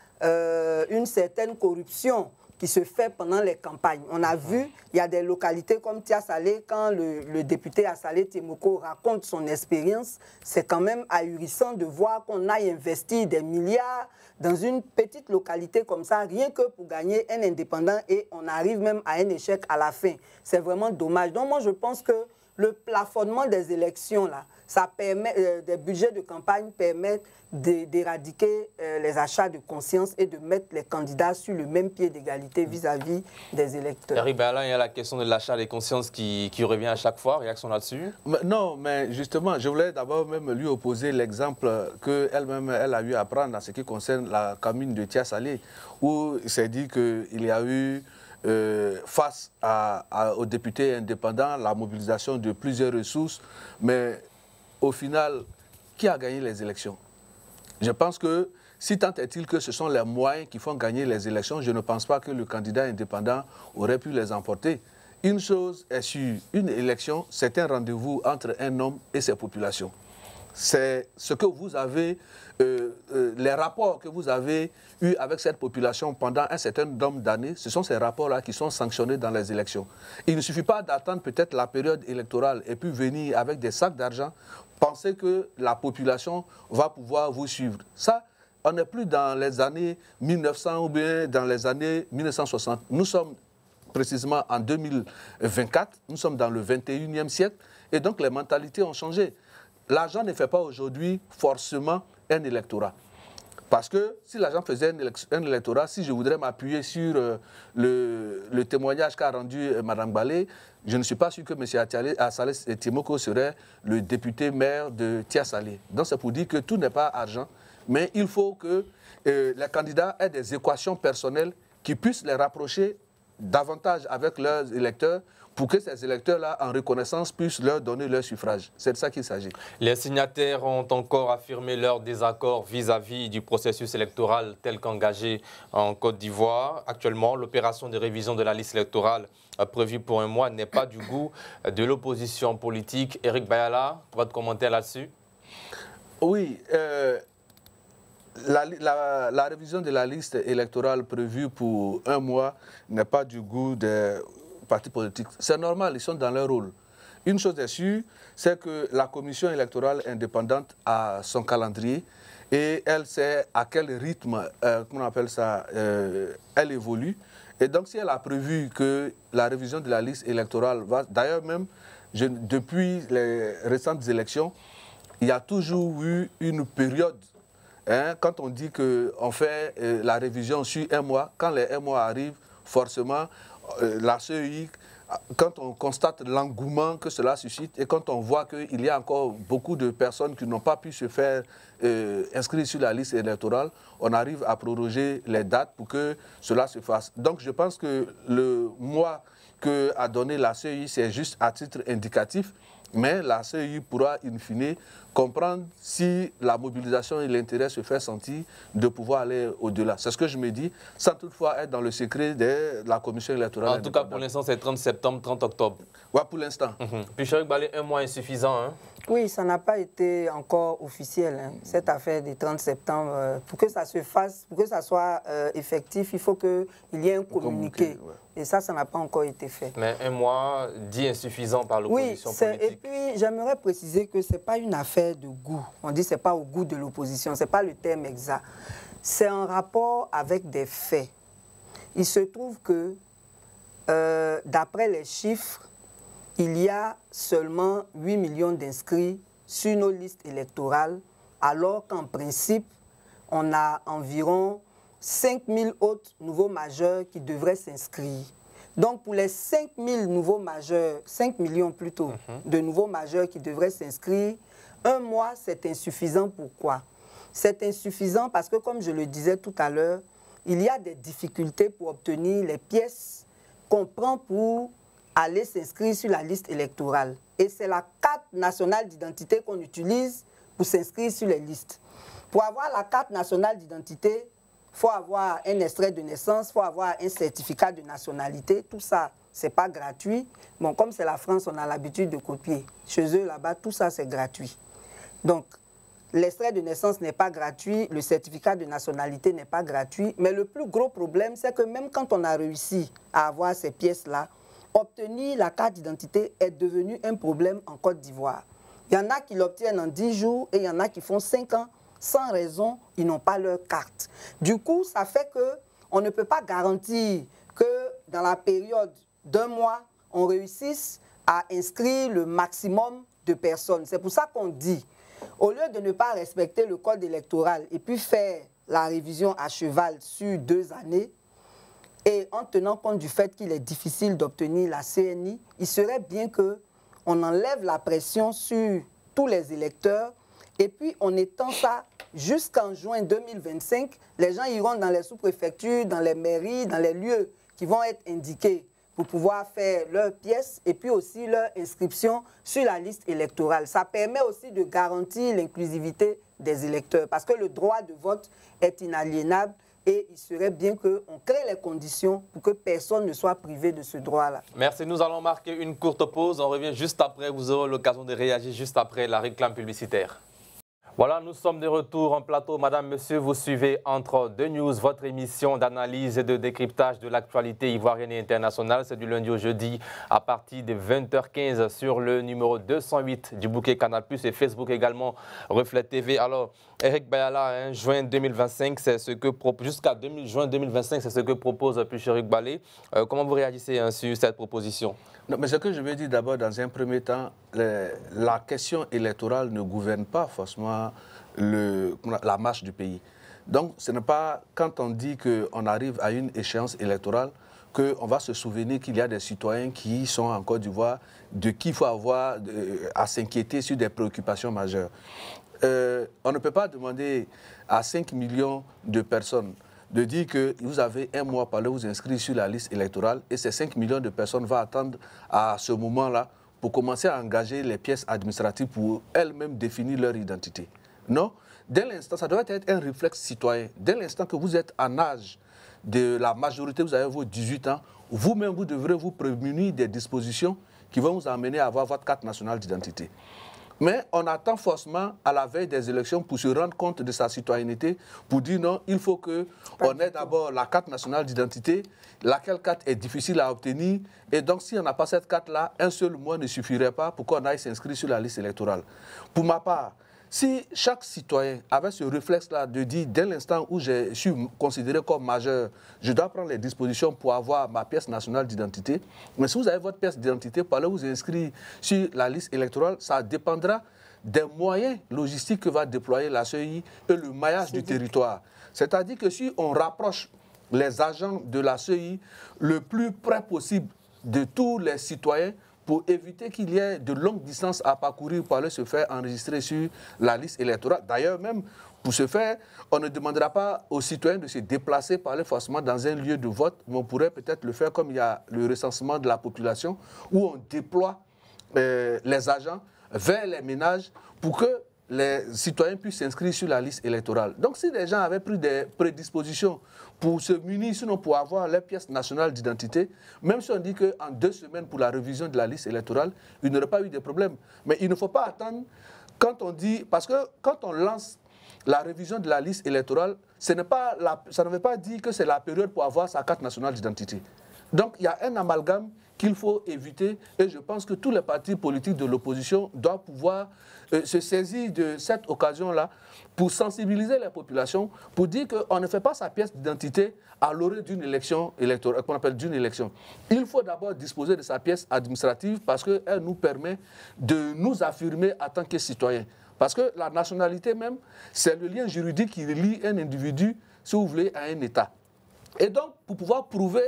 une certaine corruption qui se fait pendant les campagnes. On a vu, il y a des localités comme Tia-Salé, quand le député Assalé Timoko raconte son expérience, c'est quand même ahurissant de voir qu'on aille investir des milliards dans une petite localité comme ça, rien que pour gagner un indépendant et on arrive même à un échec à la fin. C'est vraiment dommage. Donc moi, je pense que le plafonnement des élections, là, ça permet, des budgets de campagne permettent d'éradiquer les achats de conscience et de mettre les candidats sur le même pied d'égalité vis-à-vis des électeurs. Éric Bayala, il y a la question de l'achat des consciences qui revient à chaque fois. Réaction là-dessus? Non, mais justement, je voulais d'abord même lui opposer l'exemple qu'elle-même elle a eu à prendre en ce qui concerne la commune de Tia-Salé, où il s'est dit qu'il y a eu face aux députés indépendants, la mobilisation de plusieurs ressources, mais au final, qui a gagné les élections? Je pense que si tant est-il que ce sont les moyens qui font gagner les élections, je ne pense pas que le candidat indépendant aurait pu les emporter. Une chose est sûre, une élection, c'est un rendez-vous entre un homme et ses populations. C'est ce que vous avez, les rapports que vous avez eus avec cette population pendant un certain nombre d'années, ce sont ces rapports-là qui sont sanctionnés dans les élections. Il ne suffit pas d'attendre peut-être la période électorale et puis venir avec des sacs d'argent, penser que la population va pouvoir vous suivre. Ça, on n'est plus dans les années 1900 ou bien dans les années 1960. Nous sommes précisément en 2024, nous sommes dans le 21e siècle et donc les mentalités ont changé. L'argent ne fait pas aujourd'hui forcément un électorat. Parce que si l'argent faisait un électorat, si je voudrais m'appuyer sur le témoignage qu'a rendu Mme Balé, je ne suis pas sûr que M. Assalé Timoko serait le député maire de Tia-Salé. Donc c'est pour dire que tout n'est pas argent, mais il faut que les candidats aient des équations personnelles qui puissent les rapprocher davantage avec leurs électeurs pour que ces électeurs-là, en reconnaissance, puissent leur donner leur suffrage. C'est de ça qu'il s'agit. Les signataires ont encore affirmé leur désaccord vis-à-vis du processus électoral tel qu'engagé en Côte d'Ivoire. Actuellement, l'opération de révision de la liste électorale prévue pour un mois n'est pas du goût de l'opposition politique. Éric Bayala, votre commentaire là-dessus? Oui, la révision de la liste électorale prévue pour un mois n'est pas du goût des partis politiques. C'est normal, ils sont dans leur rôle. Une chose est sûre, c'est que la commission électorale indépendante a son calendrier et elle sait à quel rythme, comment on appelle ça, elle évolue. Et donc si elle a prévu que la révision de la liste électorale va, d'ailleurs même, depuis les récentes élections, il y a toujours eu une période. Hein, quand on dit qu'on fait la révision sur un mois, quand les un mois arrivent, forcément, la CEI, quand on constate l'engouement que cela suscite et quand on voit qu'il y a encore beaucoup de personnes qui n'ont pas pu se faire inscrire sur la liste électorale, on arrive à proroger les dates pour que cela se fasse. Donc je pense que le mois qu'a donné la CEI, c'est juste à titre indicatif, mais la CEI pourra in fine comprendre si la mobilisation et l'intérêt se fait sentir de pouvoir aller au-delà. C'est ce que je me dis, sans toutefois être dans le secret de la commission électorale. En tout cas, pour l'instant, c'est 30 septembre, 30 octobre. Oui, pour l'instant. Puis Chéric Ballé, un mois insuffisant, hein? Oui, ça n'a pas été encore officiel, hein, cette affaire du 30 septembre. Pour que ça se fasse, pour que ça soit effectif, il faut qu'il y ait un communiqué. Ouais. Et ça n'a pas encore été fait. Mais un mois dit insuffisant par l'opposition politique. Et puis, j'aimerais préciser que ce n'est pas une affaire de goût. On dit que ce n'est pas au goût de l'opposition, ce n'est pas le terme exact. C'est en rapport avec des faits. Il se trouve que, d'après les chiffres, il y a seulement 8 millions d'inscrits sur nos listes électorales, alors qu'en principe, on a environ 5 000 autres nouveaux majeurs qui devraient s'inscrire. Donc, pour les 5 000 nouveaux majeurs, 5 millions plutôt, de nouveaux majeurs qui devraient s'inscrire, un mois, c'est insuffisant. Pourquoi? C'est insuffisant parce que, comme je le disais tout à l'heure, il y a des difficultés pour obtenir les pièces qu'on prend pour aller s'inscrire sur la liste électorale. Et c'est la carte nationale d'identité qu'on utilise pour s'inscrire sur les listes. Pour avoir la carte nationale d'identité, il faut avoir un extrait de naissance, il faut avoir un certificat de nationalité. Tout ça, ce n'est pas gratuit. Bon, comme c'est la France, on a l'habitude de copier. Chez eux, là-bas, tout ça, c'est gratuit. Donc, l'extrait de naissance n'est pas gratuit, le certificat de nationalité n'est pas gratuit. Mais le plus gros problème, c'est que même quand on a réussi à avoir ces pièces-là, obtenir la carte d'identité est devenu un problème en Côte d'Ivoire. Il y en a qui l'obtiennent en 10 jours et il y en a qui font 5 ans. Sans raison, ils n'ont pas leur carte. Du coup, ça fait qu'on ne peut pas garantir que dans la période d'un mois, on réussisse à inscrire le maximum de personnes. C'est pour ça qu'on dit, au lieu de ne pas respecter le code électoral et puis faire la révision à cheval sur 2 années, et en tenant compte du fait qu'il est difficile d'obtenir la CNI, il serait bien qu'on enlève la pression sur tous les électeurs et puis on étend ça jusqu'en juin 2025. Les gens iront dans les sous-préfectures, dans les mairies, dans les lieux qui vont être indiqués pour pouvoir faire leurs pièces et puis aussi leur inscription sur la liste électorale. Ça permet aussi de garantir l'inclusivité des électeurs parce que le droit de vote est inaliénable. Et il serait bien qu'on crée les conditions pour que personne ne soit privé de ce droit-là. Merci. Nous allons marquer une courte pause. On revient juste après. Vous aurez l'occasion de réagir juste après la réclame publicitaire. Voilà, nous sommes de retour en plateau. Madame, monsieur, vous suivez Entre deux News, votre émission d'analyse et de décryptage de l'actualité ivoirienne et internationale. C'est du lundi au jeudi à partir de 20h15 sur le numéro 208 du bouquet Canal+, et Facebook également, Reflet TV. Alors, Eric Bayala, hein, juin 2025, c'est ce que jusqu'à juin 2025, c'est ce que propose Chéric Ballé. Comment vous réagissez hein, sur cette proposition? Non, mais ce que je veux dire d'abord, dans un premier temps, la question électorale ne gouverne pas forcément la marche du pays. Donc, ce n'est pas quand on dit qu'on arrive à une échéance électorale qu'on va se souvenir qu'il y a des citoyens qui sont en Côte d'Ivoire, de qui il faut avoir à s'inquiéter sur des préoccupations majeures. On ne peut pas demander à 5 millions de personnes de dire que vous avez un mois pour aller vous inscrire sur la liste électorale et ces 5 millions de personnes vont attendre à ce moment-là pour commencer à engager les pièces administratives pour elles-mêmes définir leur identité. Non, dès l'instant, ça doit être un réflexe citoyen. Dès l'instant que vous êtes en âge de la majorité, vous avez vos 18 ans, vous-même, vous devrez vous prémunir des dispositions qui vont vous amener à avoir votre carte nationale d'identité. Mais on attend forcément à la veille des élections pour se rendre compte de sa citoyenneté, pour dire non, il faut qu'on ait d'abord la carte nationale d'identité, laquelle carte est difficile à obtenir. Et donc, si on n'a pas cette carte-là, un seul mois ne suffirait pas pour qu'on aille s'inscrire sur la liste électorale. Pour ma part, si chaque citoyen avait ce réflexe-là de dire, dès l'instant où je suis considéré comme majeur, je dois prendre les dispositions pour avoir ma pièce nationale d'identité. Mais si vous avez votre pièce d'identité, pour aller vous inscrire sur la liste électorale, ça dépendra des moyens logistiques que va déployer la CEI et le maillage du territoire. C'est-à-dire que si on rapproche les agents de la CEI le plus près possible de tous les citoyens pour éviter qu'il y ait de longues distances à parcourir pour aller se faire enregistrer sur la liste électorale. D'ailleurs, même pour ce faire, on ne demandera pas aux citoyens de se déplacer par aller forcément dans un lieu de vote, mais on pourrait peut-être le faire comme il y a le recensement de la population, où on déploie les agents vers les ménages pour que les citoyens puissent s'inscrire sur la liste électorale. Donc si les gens avaient pris des prédispositions pour se munir, sinon pour avoir les pièces nationales d'identité, même si on dit qu'en 2 semaines pour la révision de la liste électorale, il n'y aurait pas eu de problème. Mais il ne faut pas attendre quand on dit... Parce que quand on lance la révision de la liste électorale, ça ne veut pas dire que c'est la période pour avoir sa carte nationale d'identité. Donc il y a un amalgame qu'il faut éviter et je pense que tous les partis politiques de l'opposition doivent pouvoir se saisir de cette occasion-là pour sensibiliser les populations, pour dire qu'on ne fait pas sa pièce d'identité à l'orée d'une élection électorale, qu'on appelle d'une élection. Il faut d'abord disposer de sa pièce administrative parce qu'elle nous permet de nous affirmer en tant que citoyens. Parce que la nationalité même, c'est le lien juridique qui lie un individu, si vous voulez, à un État. Et donc, pour pouvoir prouver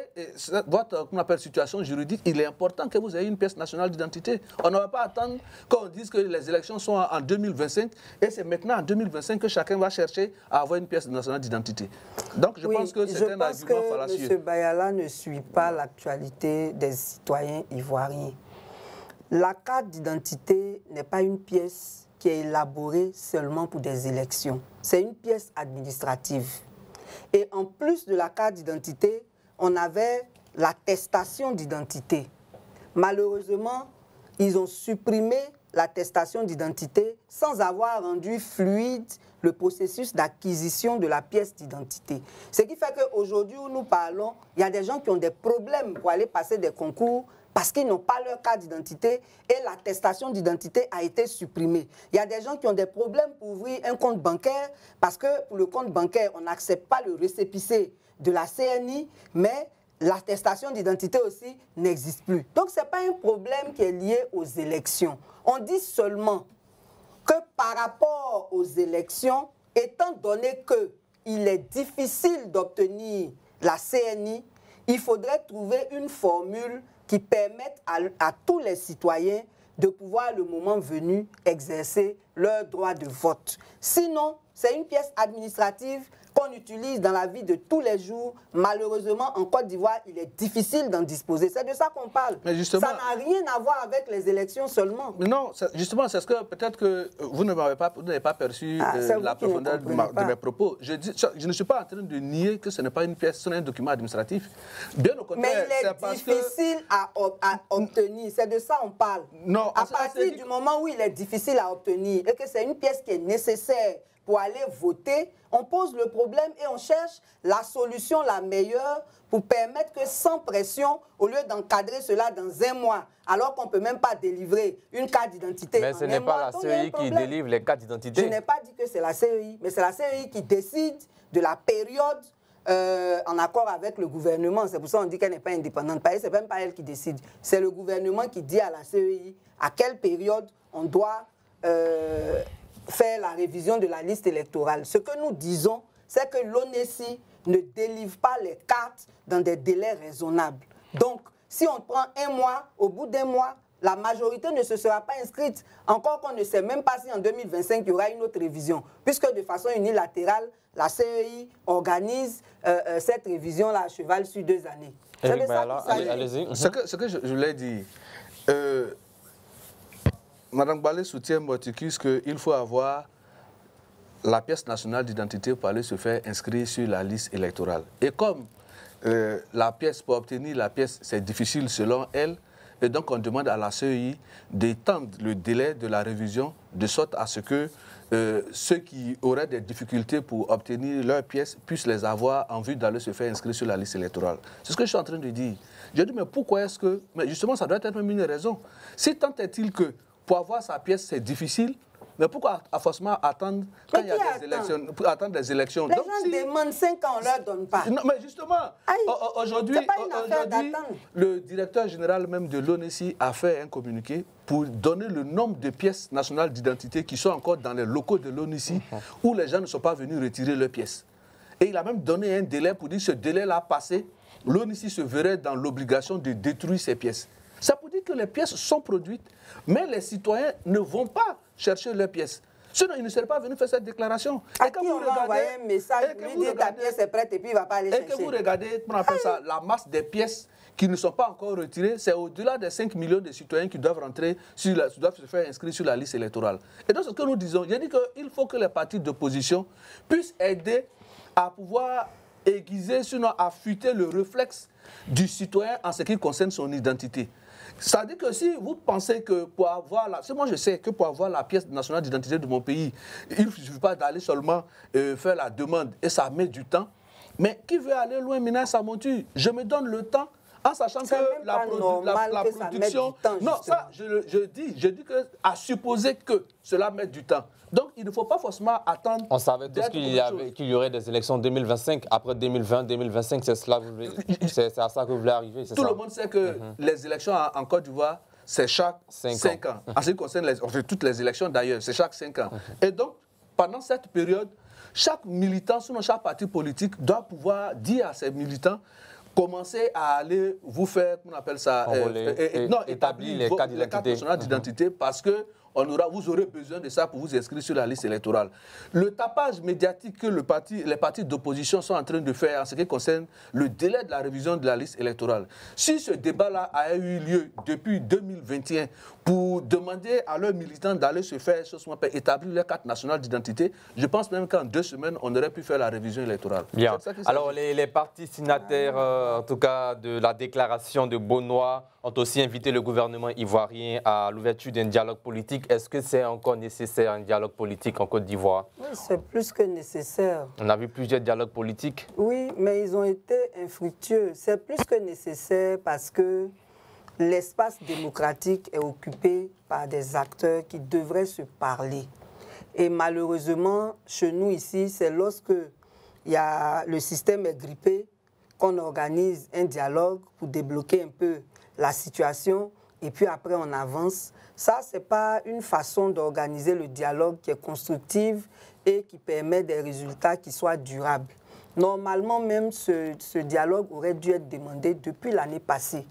votre situation juridique, il est important que vous ayez une pièce nationale d'identité. On ne va pas attendre qu'on dise que les élections sont en 2025 et c'est maintenant en 2025 que chacun va chercher à avoir une pièce nationale d'identité. Donc, je pense que c'est un argument fallacieux. M. Bayala ne suit pas l'actualité des citoyens ivoiriens. La carte d'identité n'est pas une pièce qui est élaborée seulement pour des élections. C'est une pièce administrative. Et en plus de la carte d'identité, on avait l'attestation d'identité. Malheureusement, ils ont supprimé l'attestation d'identité sans avoir rendu fluide le processus d'acquisition de la pièce d'identité. Ce qui fait qu'aujourd'hui où nous parlons, il y a des gens qui ont des problèmes pour aller passer des concours parce qu'ils n'ont pas leur carte d'identité et l'attestation d'identité a été supprimée. Il y a des gens qui ont des problèmes pour ouvrir un compte bancaire parce que pour le compte bancaire, on n'accepte pas le récépissé de la CNI, mais l'attestation d'identité aussi n'existe plus. Donc, ce n'est pas un problème qui est lié aux élections. On dit seulement que par rapport aux élections, étant donné qu'il est difficile d'obtenir la CNI, il faudrait trouver une formule qui permette à tous les citoyens de pouvoir, le moment venu, exercer leur droit de vote. Sinon, c'est une pièce administrative qu'on utilise dans la vie de tous les jours. Malheureusement, en Côte d'Ivoire, il est difficile d'en disposer. C'est de ça qu'on parle. Mais justement, ça n'a rien à voir avec les élections seulement. Non, justement, c'est ce que peut-être que vous n'avez pas perçu la profondeur de mes propos. Je ne suis pas en train de nier que ce n'est pas une pièce, ce n'est un document administratif. Bien au contraire, mais il est difficile à obtenir. C'est de ça qu'on parle. Non, à partir du moment où il est difficile à obtenir et que c'est une pièce qui est nécessaire pour aller voter, on pose le problème et on cherche la solution la meilleure pour permettre que sans pression, au lieu d'encadrer cela dans 1 mois, alors qu'on ne peut même pas délivrer une carte d'identité. Mais ce n'est pas la CEI qui délivre les cartes d'identité. Je n'ai pas dit que c'est la CEI, mais c'est la CEI qui décide de la période en accord avec le gouvernement. C'est pour ça qu'on dit qu'elle n'est pas indépendante. Ce n'est même pas elle qui décide. C'est le gouvernement qui dit à la CEI à quelle période on doit faire la révision de la liste électorale. Ce que nous disons, c'est que l'ONESI ne délivre pas les cartes dans des délais raisonnables. Donc, si on prend 1 mois, au bout d'1 mois, la majorité ne se sera pas inscrite. Encore qu'on ne sait même pas si en 2025, il y aura une autre révision. Puisque de façon unilatérale, la CEI organise cette révision-là à cheval sur 2 années. Allez-y. Ce que je voulais dire... Madame Balé soutient Moticus qu'il faut avoir la pièce nationale d'identité pour aller se faire inscrire sur la liste électorale. Et comme la pièce, pour obtenir la pièce, c'est difficile selon elle, et donc on demande à la CEI d'étendre le délai de la révision de sorte à ce que ceux qui auraient des difficultés pour obtenir leur pièce puissent les avoir en vue d'aller se faire inscrire sur la liste électorale. C'est ce que je suis en train de dire. Je dis, mais pourquoi est-ce que... Mais justement, ça doit être même une raison. Si tant est-il que pour avoir sa pièce, c'est difficile, Mais pourquoi forcément attendre quand il y a des élections, pour attendre des élections? Les gens demandent 5 ans, on ne leur donne pas. Non, mais justement, aujourd'hui, le directeur général même de l'ONESI a fait un communiqué pour donner le nombre de pièces nationales d'identité qui sont encore dans les locaux de l'ONESI où les gens ne sont pas venus retirer leurs pièces. Et il a même donné un délai pour dire que ce délai-là passé, l'ONESI se verrait dans l'obligation de détruire ces pièces. Ça pour dire que les pièces sont produites, mais les citoyens ne vont pas chercher leurs pièces. Sinon, ils ne seraient pas venus faire cette déclaration. À qui on va envoyer un message, lui dire ta pièce est prête et puis il ne va pas aller chercher. Et que vous regardez, on appelle ça la masse des pièces qui ne sont pas encore retirées, c'est au-delà des 5 millions de citoyens qui doivent rentrer, doivent se faire inscrire sur la liste électorale. Et donc, ce que nous disons, j'ai dit qu'il faut que les partis d'opposition puissent aider à pouvoir aiguiser, sinon affûter le réflexe du citoyen en ce qui concerne son identité. Ça veut dire que si vous pensez que pour avoir moi je sais que pour avoir la pièce nationale d'identité de mon pays, il ne suffit pas d'aller seulement faire la demande et ça met du temps. Mais qui veut aller loin maintenant, ça monture. Je me donne le temps en sachant que la production... Non, ça, je dis que à supposer que cela mette du temps. Donc, il ne faut pas forcément attendre... On savait tous qu'il y aurait des élections en 2025. Après 2020, 2025, c'est à ça que vous voulez arriver, c'est ça? Tout le monde sait que les élections en Côte d'Ivoire, c'est chaque 5 ans. En ce qui concerne toutes les élections d'ailleurs, c'est chaque 5 ans. Et donc, pendant cette période, chaque militant, sinon chaque parti politique, doit pouvoir dire à ses militants commencez à aller vous faire, on appelle ça, établir les cartes nationales d'identité parce que vous aurez besoin de ça pour vous inscrire sur la liste électorale. Le tapage médiatique que les partis d'opposition sont en train de faire en ce qui concerne le délai de la révision de la liste électorale. Si ce débat-là a eu lieu depuis 2021 pour demander à leurs militants d'aller se faire établir leur carte nationale d'identité, je pense même qu'en 2 semaines, on aurait pu faire la révision électorale. Bien. Alors, les partis signataires, en tout cas de la déclaration de Bonois, ont aussi invité le gouvernement ivoirien à l'ouverture d'un dialogue politique. Est-ce que c'est encore nécessaire un dialogue politique en Côte d'Ivoire? Oui, c'est plus que nécessaire. On a vu plusieurs dialogues politiques. Oui, mais ils ont été infructueux. C'est plus que nécessaire parce que l'espace démocratique est occupé par des acteurs qui devraient se parler. Et malheureusement, chez nous ici, c'est lorsque le système est grippé qu'on organise un dialogue pour débloquer un peu la situation et puis après on avance. Ça, ce n'est pas une façon d'organiser le dialogue qui est constructive et qui permet des résultats qui soient durables. Normalement, même ce dialogue aurait dû être demandé depuis l'année passée.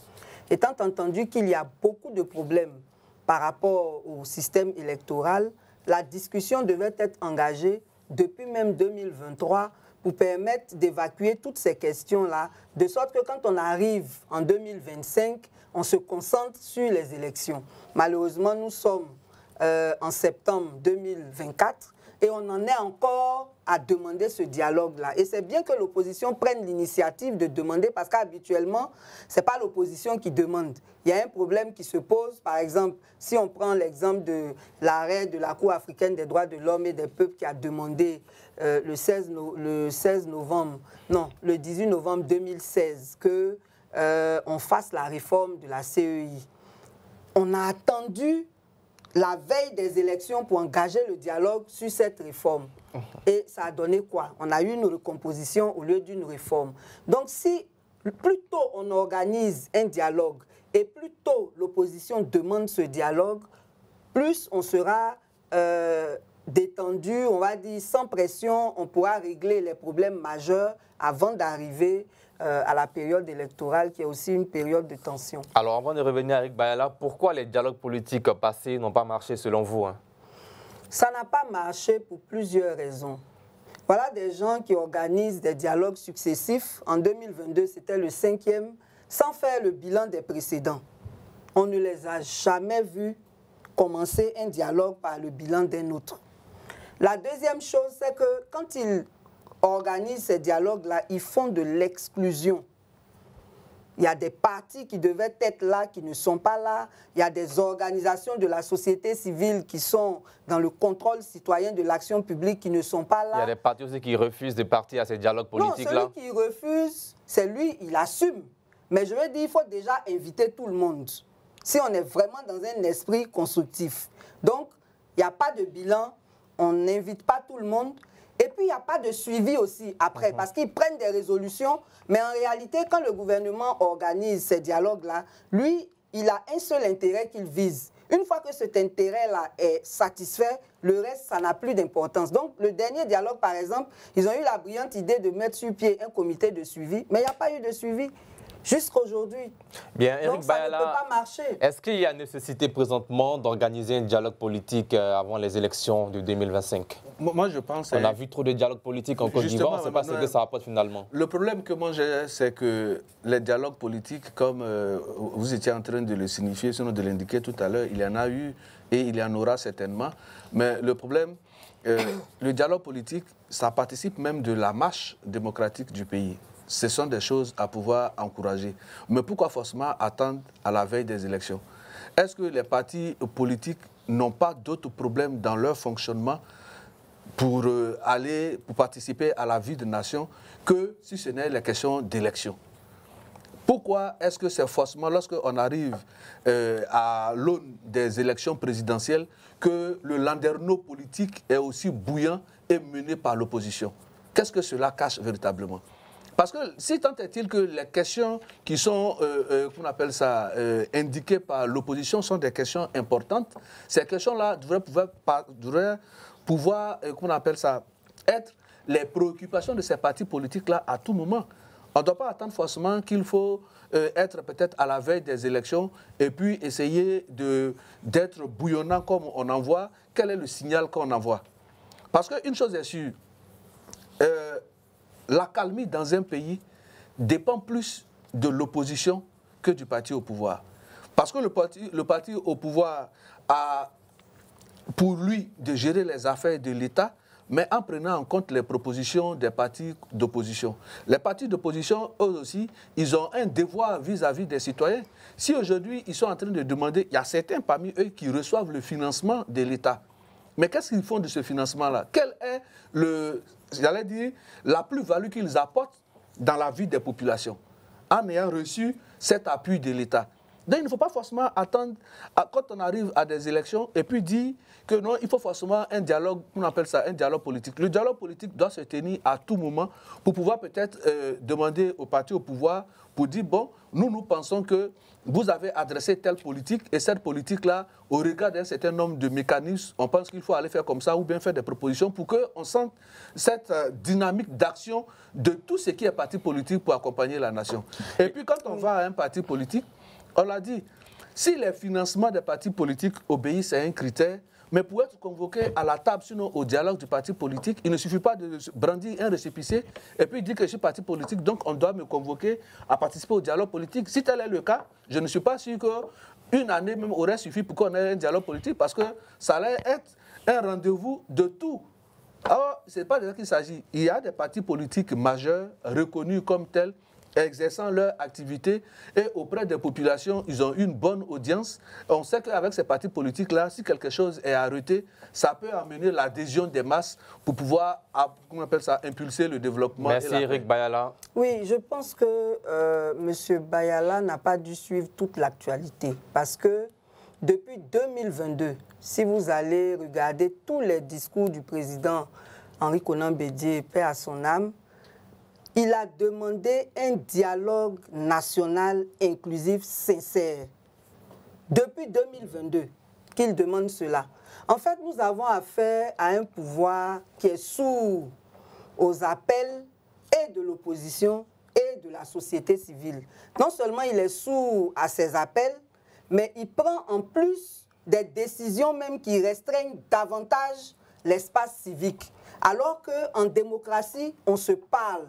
Étant entendu qu'il y a beaucoup de problèmes par rapport au système électoral, la discussion devait être engagée depuis même 2023 pour permettre d'évacuer toutes ces questions-là, de sorte que quand on arrive en 2025, on se concentre sur les élections. Malheureusement, nous sommes en septembre 2024 et on en est encore à demander ce dialogue-là. Et c'est bien que l'opposition prenne l'initiative de demander parce qu'habituellement, ce n'est pas l'opposition qui demande. Il y a un problème qui se pose. Par exemple, si on prend l'exemple de l'arrêt de la Cour africaine des droits de l'homme et des peuples qui a demandé le 18 novembre 2016 qu'on fasse la réforme de la CEI. On a attendu la veille des élections pour engager le dialogue sur cette réforme. Et ça a donné quoi? On a eu une recomposition au lieu d'une réforme. Donc si plus tôt on organise un dialogue et plus tôt l'opposition demande ce dialogue, plus on sera détendu, on va dire sans pression, on pourra régler les problèmes majeurs avant d'arriver à la période électorale qui est aussi une période de tension. Alors avant de revenir à Eric Bayala, pourquoi les dialogues politiques passés n'ont pas marché selon vous? Ça n'a pas marché pour plusieurs raisons. Voilà des gens qui organisent des dialogues successifs. En 2022, c'était le 5e, sans faire le bilan des précédents. On ne les a jamais vus commencer un dialogue par le bilan d'un autre. La deuxième chose, c'est que quand ils organisent ces dialogues-là, ils font de l'exclusion. Il y a des partis qui devaient être là, qui ne sont pas là. Il y a des organisations de la société civile qui sont dans le contrôle citoyen de l'action publique qui ne sont pas là. Il y a des partis aussi qui refusent de partir à ces dialogues politiques-là. Non, celui qui refuse, c'est lui, il assume. Mais je veux dire, il faut déjà inviter tout le monde, si on est vraiment dans un esprit constructif. Donc, il n'y a pas de bilan, on n'invite pas tout le monde. Et puis, il n'y a pas de suivi aussi après, parce qu'ils prennent des résolutions, mais en réalité, quand le gouvernement organise ces dialogues-là, lui, il a un seul intérêt qu'il vise. Une fois que cet intérêt-là est satisfait, le reste, ça n'a plus d'importance. Donc, le dernier dialogue, par exemple, ils ont eu la brillante idée de mettre sur pied un comité de suivi, mais il n'y a pas eu de suivi jusqu'à aujourd'hui. Bien, Eric Donc, ça Bayala, ne peut pas marcher. Est-ce qu'il y a nécessité présentement d'organiser un dialogue politique avant les élections de 2025? Moi, je pense... On a vu trop de dialogues politiques en Côte d'Ivoire, on ne sait pas ce que ça rapporte finalement. Le problème que moi j'ai, c'est que les dialogues politiques, comme vous étiez en train de le signifier, sinon de l'indiquer tout à l'heure, il y en a eu et il y en aura certainement. Mais le problème, le dialogue politique, ça participe même de la marche démocratique du pays. Ce sont des choses à pouvoir encourager. Mais pourquoi forcément attendre à la veille des élections? Est-ce que les partis politiques n'ont pas d'autres problèmes dans leur fonctionnement pour participer à la vie de nation que si ce n'est la question d'élection? Pourquoi est-ce que c'est forcément lorsqu'on arrive à l'aune des élections présidentielles que le landerneau politique est aussi bouillant et mené par l'opposition? Qu'est-ce que cela cache véritablement? Parce que si tant est-il que les questions qui sont, qu'on appelle ça, indiquées par l'opposition sont des questions importantes, ces questions-là devraient pouvoir, qu'on appelle ça, être les préoccupations de ces partis politiques-là à tout moment. On ne doit pas attendre forcément qu'il faut être peut-être à la veille des élections et puis essayer d'être bouillonnant comme on envoie. Quel est le signal qu'on envoie? Parce qu'une chose est sûre, la calmie dans un pays dépend plus de l'opposition que du parti au pouvoir. Parce que le parti au pouvoir a pour lui de gérer les affaires de l'État, mais en prenant en compte les propositions des partis d'opposition. Les partis d'opposition, eux aussi, ils ont un devoir vis-à-vis des citoyens. Si aujourd'hui, ils sont en train de demander, il y a certains parmi eux qui reçoivent le financement de l'État. Mais qu'est-ce qu'ils font de ce financement-là? Quel est j'allais dire, la plus-value qu'ils apportent dans la vie des populations en ayant reçu cet appui de l'État? Donc il ne faut pas forcément attendre quand on arrive à des élections et puis dire que non, il faut forcément un dialogue, on appelle ça un dialogue politique. Le dialogue politique doit se tenir à tout moment pour pouvoir peut-être demander au parti au pouvoir pour dire, bon, nous pensons que vous avez adressé telle politique et cette politique-là, au regard d'un certain nombre de mécanismes, on pense qu'il faut aller faire comme ça ou bien faire des propositions pour qu'on sente cette dynamique d'action de tout ce qui est parti politique pour accompagner la nation. Et puis quand on va à un parti politique, on l'a dit, si les financements des partis politiques obéissent à un critère, mais pour être convoqué à la table, sinon au dialogue du parti politique, il ne suffit pas de brandir un récépissé et puis dire que je suis parti politique, donc on doit me convoquer à participer au dialogue politique. Si tel est le cas, je ne suis pas sûr qu'une année même aurait suffi pour qu'on ait un dialogue politique parce que ça allait être un rendez-vous de tout. Alors, ce n'est pas de ça qu'il s'agit. Il y a des partis politiques majeurs, reconnus comme tels, exerçant leur activité et auprès des populations, ils ont une bonne audience. On sait qu'avec ces partis politiques-là, si quelque chose est arrêté, ça peut amener l'adhésion des masses pour pouvoir, comment on appelle ça, impulser le développement. Merci Eric Bayala. Oui, je pense que M. Bayala n'a pas dû suivre toute l'actualité parce que depuis 2022, si vous allez regarder tous les discours du président Henri Konan Bédié, paix à son âme, il a demandé un dialogue national inclusif sincère. Depuis 2022 qu'il demande cela. En fait, nous avons affaire à un pouvoir qui est sourd aux appels et de l'opposition et de la société civile. Non seulement il est sourd à ces appels, mais il prend en plus des décisions même qui restreignent davantage l'espace civique. Alors qu'en démocratie, on se parle.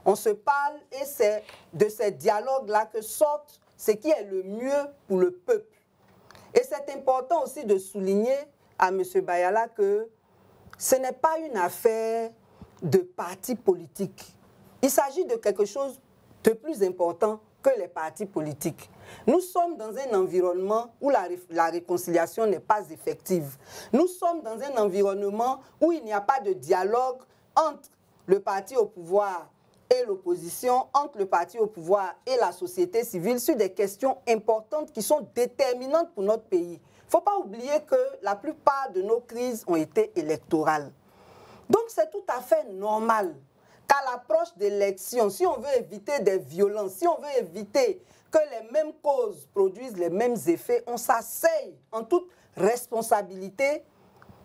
On se parle et c'est de ces dialogues-là que sortent ce qui est le mieux pour le peuple. Et c'est important aussi de souligner à M. Bayala que ce n'est pas une affaire de parti politique. Il s'agit de quelque chose de plus important que les partis politiques. Nous sommes dans un environnement où la réconciliation n'est pas effective. Nous sommes dans un environnement où il n'y a pas de dialogue entre le parti au pouvoir et l'opposition, entre le parti au pouvoir et la société civile sur des questions importantes qui sont déterminantes pour notre pays. Il ne faut pas oublier que la plupart de nos crises ont été électorales. Donc c'est tout à fait normal qu'à l'approche d'élections, si on veut éviter des violences, si on veut éviter que les mêmes causes produisent les mêmes effets, on s'asseye en toute responsabilité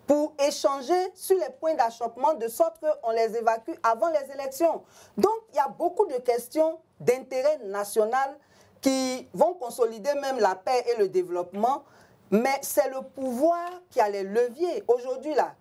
pour échanger sur les points d'achoppement de sorte qu'on les évacue avant les élections. Donc, il y a beaucoup de questions d'intérêt national qui vont consolider même la paix et le développement, mais c'est le pouvoir qui a les leviers. Aujourd'hui, là,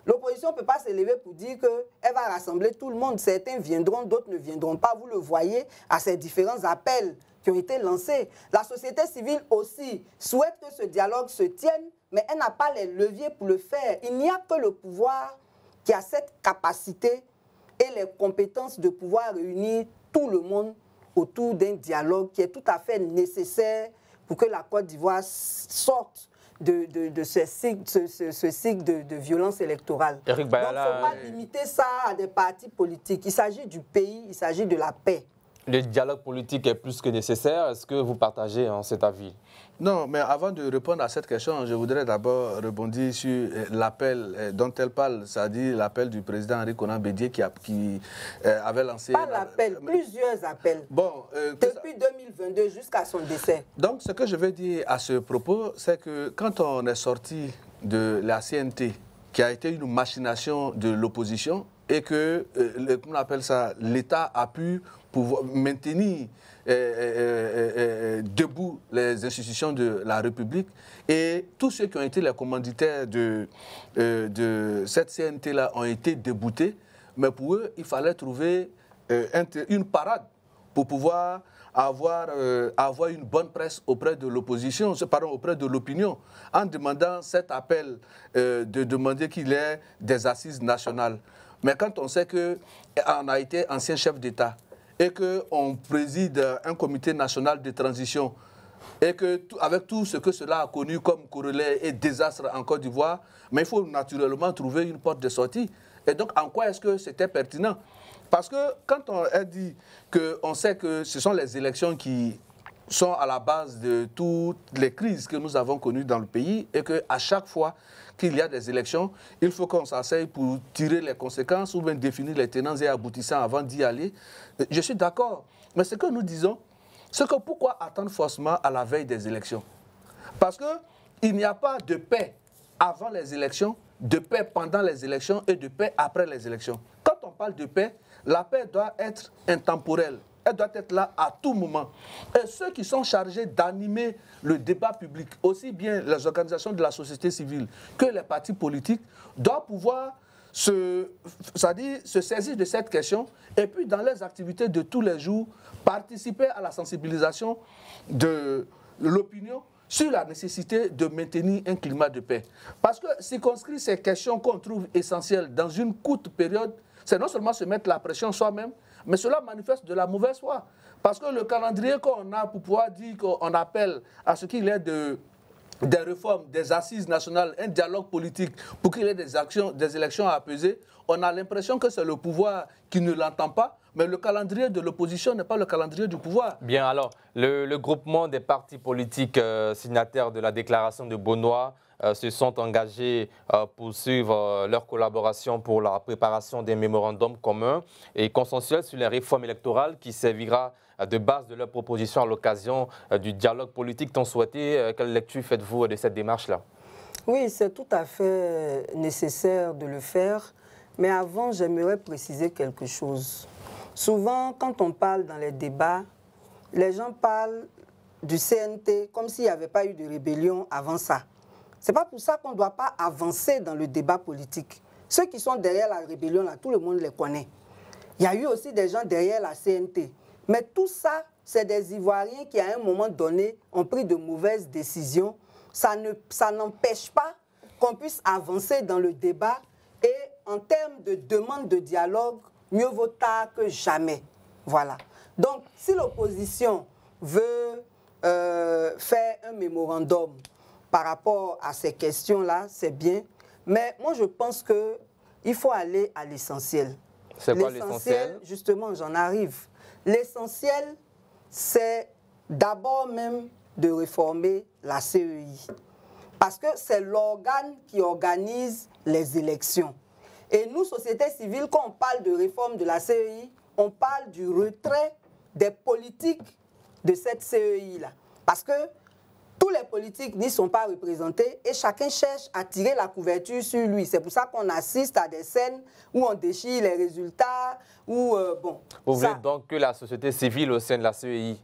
l'opposition ne peut pas se lever pour dire qu'elle va rassembler tout le monde. Certains viendront, d'autres ne viendront pas. Vous le voyez à ces différents appels qui ont été lancés. La société civile aussi souhaite que ce dialogue se tienne, mais elle n'a pas les leviers pour le faire. Il n'y a que le pouvoir qui a cette capacité et les compétences de pouvoir réunir tout le monde autour d'un dialogue qui est tout à fait nécessaire pour que la Côte d'Ivoire sorte de ce cycle de violence électorale. Eric Bayala, donc, il ne faut pas limiter ça à des partis politiques. Il s'agit du pays, il s'agit de la paix. Le dialogue politique est plus que nécessaire. Est-ce que vous partagez cet avis? Non, mais avant de répondre à cette question, je voudrais d'abord rebondir sur l'appel dont elle parle, c'est-à-dire l'appel du président Henri Konan Bédié qui avait lancé... Pas l'appel, plusieurs appels. Bon, depuis 2022 jusqu'à son décès. Donc, ce que je veux dire à ce propos, c'est que quand on est sorti de la CNT, qui a été une machination de l'opposition, et que, comment on appelle ça, l'État a pu pouvoir maintenir debout les institutions de la République, et tous ceux qui ont été les commanditaires de cette CNT-là ont été déboutés, mais pour eux, il fallait trouver une parade pour pouvoir avoir une bonne presse auprès de l'opposition, pardon, auprès de l'opinion, en demandant cet appel de demander qu'il y ait des assises nationales. Mais quand on sait qu'on a été ancien chef d'État et qu'on préside un comité national de transition et qu'avec tout ce que cela a connu comme corollaire et désastre en Côte d'Ivoire, mais il faut naturellement trouver une porte de sortie. Et donc, en quoi est-ce que c'était pertinent? Parce que quand on a dit qu'on sait que ce sont les élections qui sont à la base de toutes les crises que nous avons connues dans le pays et qu'à chaque fois qu'il y a des élections, il faut qu'on s'asseye pour tirer les conséquences ou bien définir les tenants et aboutissants avant d'y aller. Je suis d'accord. Mais ce que nous disons, c'est que pourquoi attendre forcément à la veille des élections? Parce qu'il n'y a pas de paix avant les élections, de paix pendant les élections et de paix après les élections. Quand on parle de paix, la paix doit être intemporelle. Elle doit être là à tout moment. Et ceux qui sont chargés d'animer le débat public, aussi bien les organisations de la société civile que les partis politiques, doivent pouvoir se saisir de cette question et puis dans les activités de tous les jours, participer à la sensibilisation de l'opinion sur la nécessité de maintenir un climat de paix. Parce que circonscrire ces questions qu'on trouve essentielles dans une courte période, c'est non seulement se mettre la pression soi-même, mais cela manifeste de la mauvaise foi. Parce que le calendrier qu'on a pour pouvoir dire qu'on appelle à ce qu'il y ait des réformes, des assises nationales, un dialogue politique pour qu'il y ait des élections à apaiser, on a l'impression que c'est le pouvoir qui ne l'entend pas, mais le calendrier de l'opposition n'est pas le calendrier du pouvoir. Bien, alors, le groupement des partis politiques signataires de la déclaration de Bonois se sont engagés à poursuivre leur collaboration pour la préparation des mémorandums communs et consensuels sur les réformes électorales qui servira de base de leur proposition à l'occasion du dialogue politique tant souhaité. Quelle lecture faites-vous de cette démarche-là? Oui, c'est tout à fait nécessaire de le faire. Mais avant, j'aimerais préciser quelque chose. Souvent, quand on parle dans les débats, les gens parlent du CNT comme s'il n'y avait pas eu de rébellion avant ça. Ce n'est pas pour ça qu'on ne doit pas avancer dans le débat politique. Ceux qui sont derrière la rébellion, là, tout le monde les connaît. Il y a eu aussi des gens derrière la CNT. Mais tout ça, c'est des Ivoiriens qui, à un moment donné, ont pris de mauvaises décisions. Ça n'empêche pas qu'on puisse avancer dans le débat. Et en termes de demande de dialogue, mieux vaut tard que jamais. Voilà. Donc, si l'opposition veut faire un mémorandum par rapport à ces questions-là, c'est bien. Mais moi, je pense qu'il faut aller à l'essentiel. C'est quoi l'essentiel? Justement, j'en arrive. L'essentiel, c'est d'abord même de réformer la CEI. Parce que c'est l'organe qui organise les élections. Et nous, société civile, quand on parle de réforme de la CEI, on parle du retrait des politiques de cette CEI-là. Parce que tous les politiques n'y sont pas représentés et chacun cherche à tirer la couverture sur lui. C'est pour ça qu'on assiste à des scènes où on déchire les résultats, où, bon... Vous voulez donc que la société civile au sein de la CEI?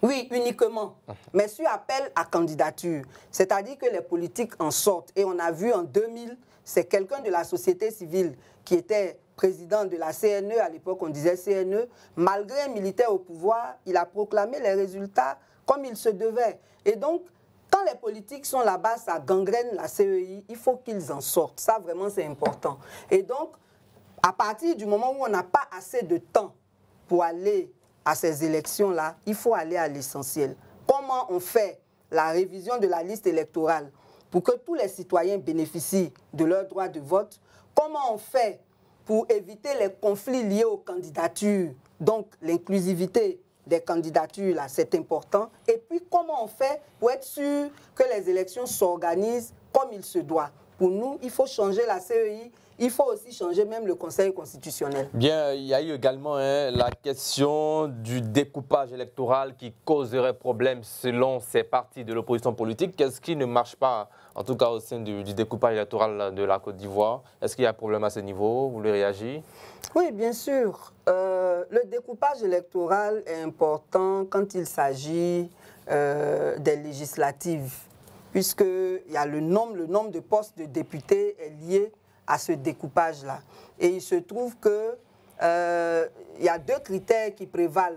Oui, uniquement, mais sur appel à candidature. C'est-à-dire que les politiques en sortent. Et on a vu en 2000, c'est quelqu'un de la société civile qui était président de la CNE, à l'époque on disait CNE, malgré un militaire au pouvoir, il a proclamé les résultats comme il se devait. Et donc, quand les politiques sont là-bas, ça gangrène la CEI, il faut qu'ils en sortent. Ça, vraiment, c'est important. Et donc, à partir du moment où on n'a pas assez de temps pour aller à ces élections-là, il faut aller à l'essentiel. Comment on fait la révision de la liste électorale pour que tous les citoyens bénéficient de leur droit de vote? Comment on fait pour éviter les conflits liés aux candidatures? Donc, l'inclusivité des candidatures, là, c'est important. Et puis, comment on fait pour être sûr que les élections s'organisent comme il se doit? Pour nous, il faut changer la CEI. Il faut aussi changer même le Conseil constitutionnel. Bien, il y a eu également la question du découpage électoral qui causerait problème selon ces partis de l'opposition politique. Qu'est-ce qui ne marche pas, en tout cas au sein du découpage électoral de la Côte d'Ivoire? Est-ce qu'il y a un problème à ce niveau? Vous voulez réagir? Oui, bien sûr. Le découpage électoral est important quand il s'agit des législatives, puisque il y a le nombre de postes de députés est lié à ce découpage-là. Et il se trouve que il y a deux critères qui prévalent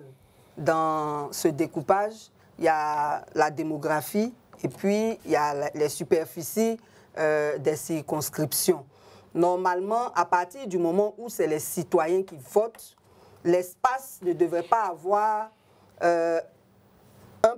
dans ce découpage. Il y a la démographie et puis il y a les superficies des circonscriptions. Normalement, à partir du moment où c'est les citoyens qui votent, l'espace ne devrait pas avoir un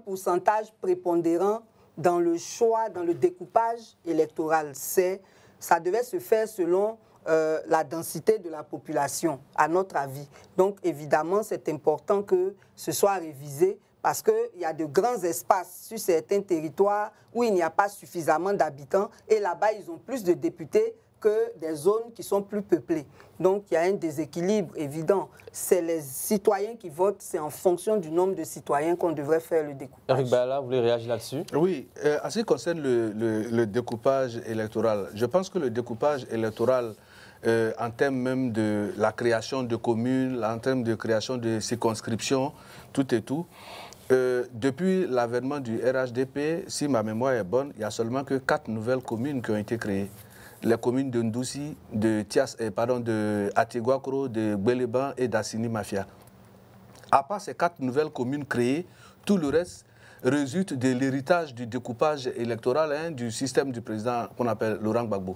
pourcentage prépondérant dans le choix, dans le découpage électoral. Ça devait se faire selon la densité de la population, à notre avis. Donc, évidemment, c'est important que ce soit révisé parce qu'il y a de grands espaces sur certains territoires où il n'y a pas suffisamment d'habitants et là-bas, ils ont plus de députés que des zones qui sont plus peuplées. Donc, il y a un déséquilibre évident. C'est les citoyens qui votent, c'est en fonction du nombre de citoyens qu'on devrait faire le découpage. Eric Baala, vous voulez réagir là-dessus? Oui, en ce qui concerne le découpage électoral, je pense que le découpage électoral, en termes même de la création de communes, en termes de création de circonscriptions, tout et tout, depuis l'avènement du RHDP, si ma mémoire est bonne, il n'y a seulement que 4 nouvelles communes qui ont été créées. Les communes de Ndouzi, de Atigouakro, de Gbeleban et d'Assini Mafia. À part ces 4 nouvelles communes créées, tout le reste résulte de l'héritage du découpage électoral du système du président qu'on appelle Laurent Gbagbo.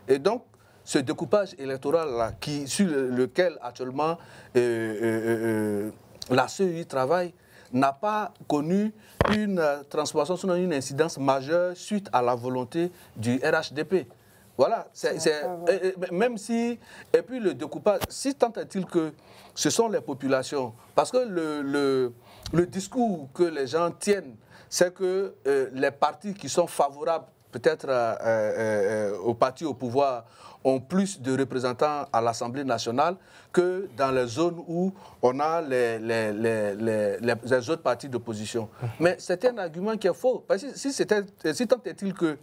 Et donc, ce découpage électoral-là, sur lequel actuellement la CEI travaille, n'a pas connu une transformation, sinon une incidence majeure suite à la volonté du RHDP. Voilà, même si, et puis le découpage, si tant est-il que ce sont les populations, parce que le discours que les gens tiennent, c'est que les partis qui sont favorables peut-être aux partis au pouvoir ont plus de représentants à l'Assemblée nationale que dans les zones où on a les autres partis d'opposition. Mais c'est un argument qui est faux, parce que si tant est-il que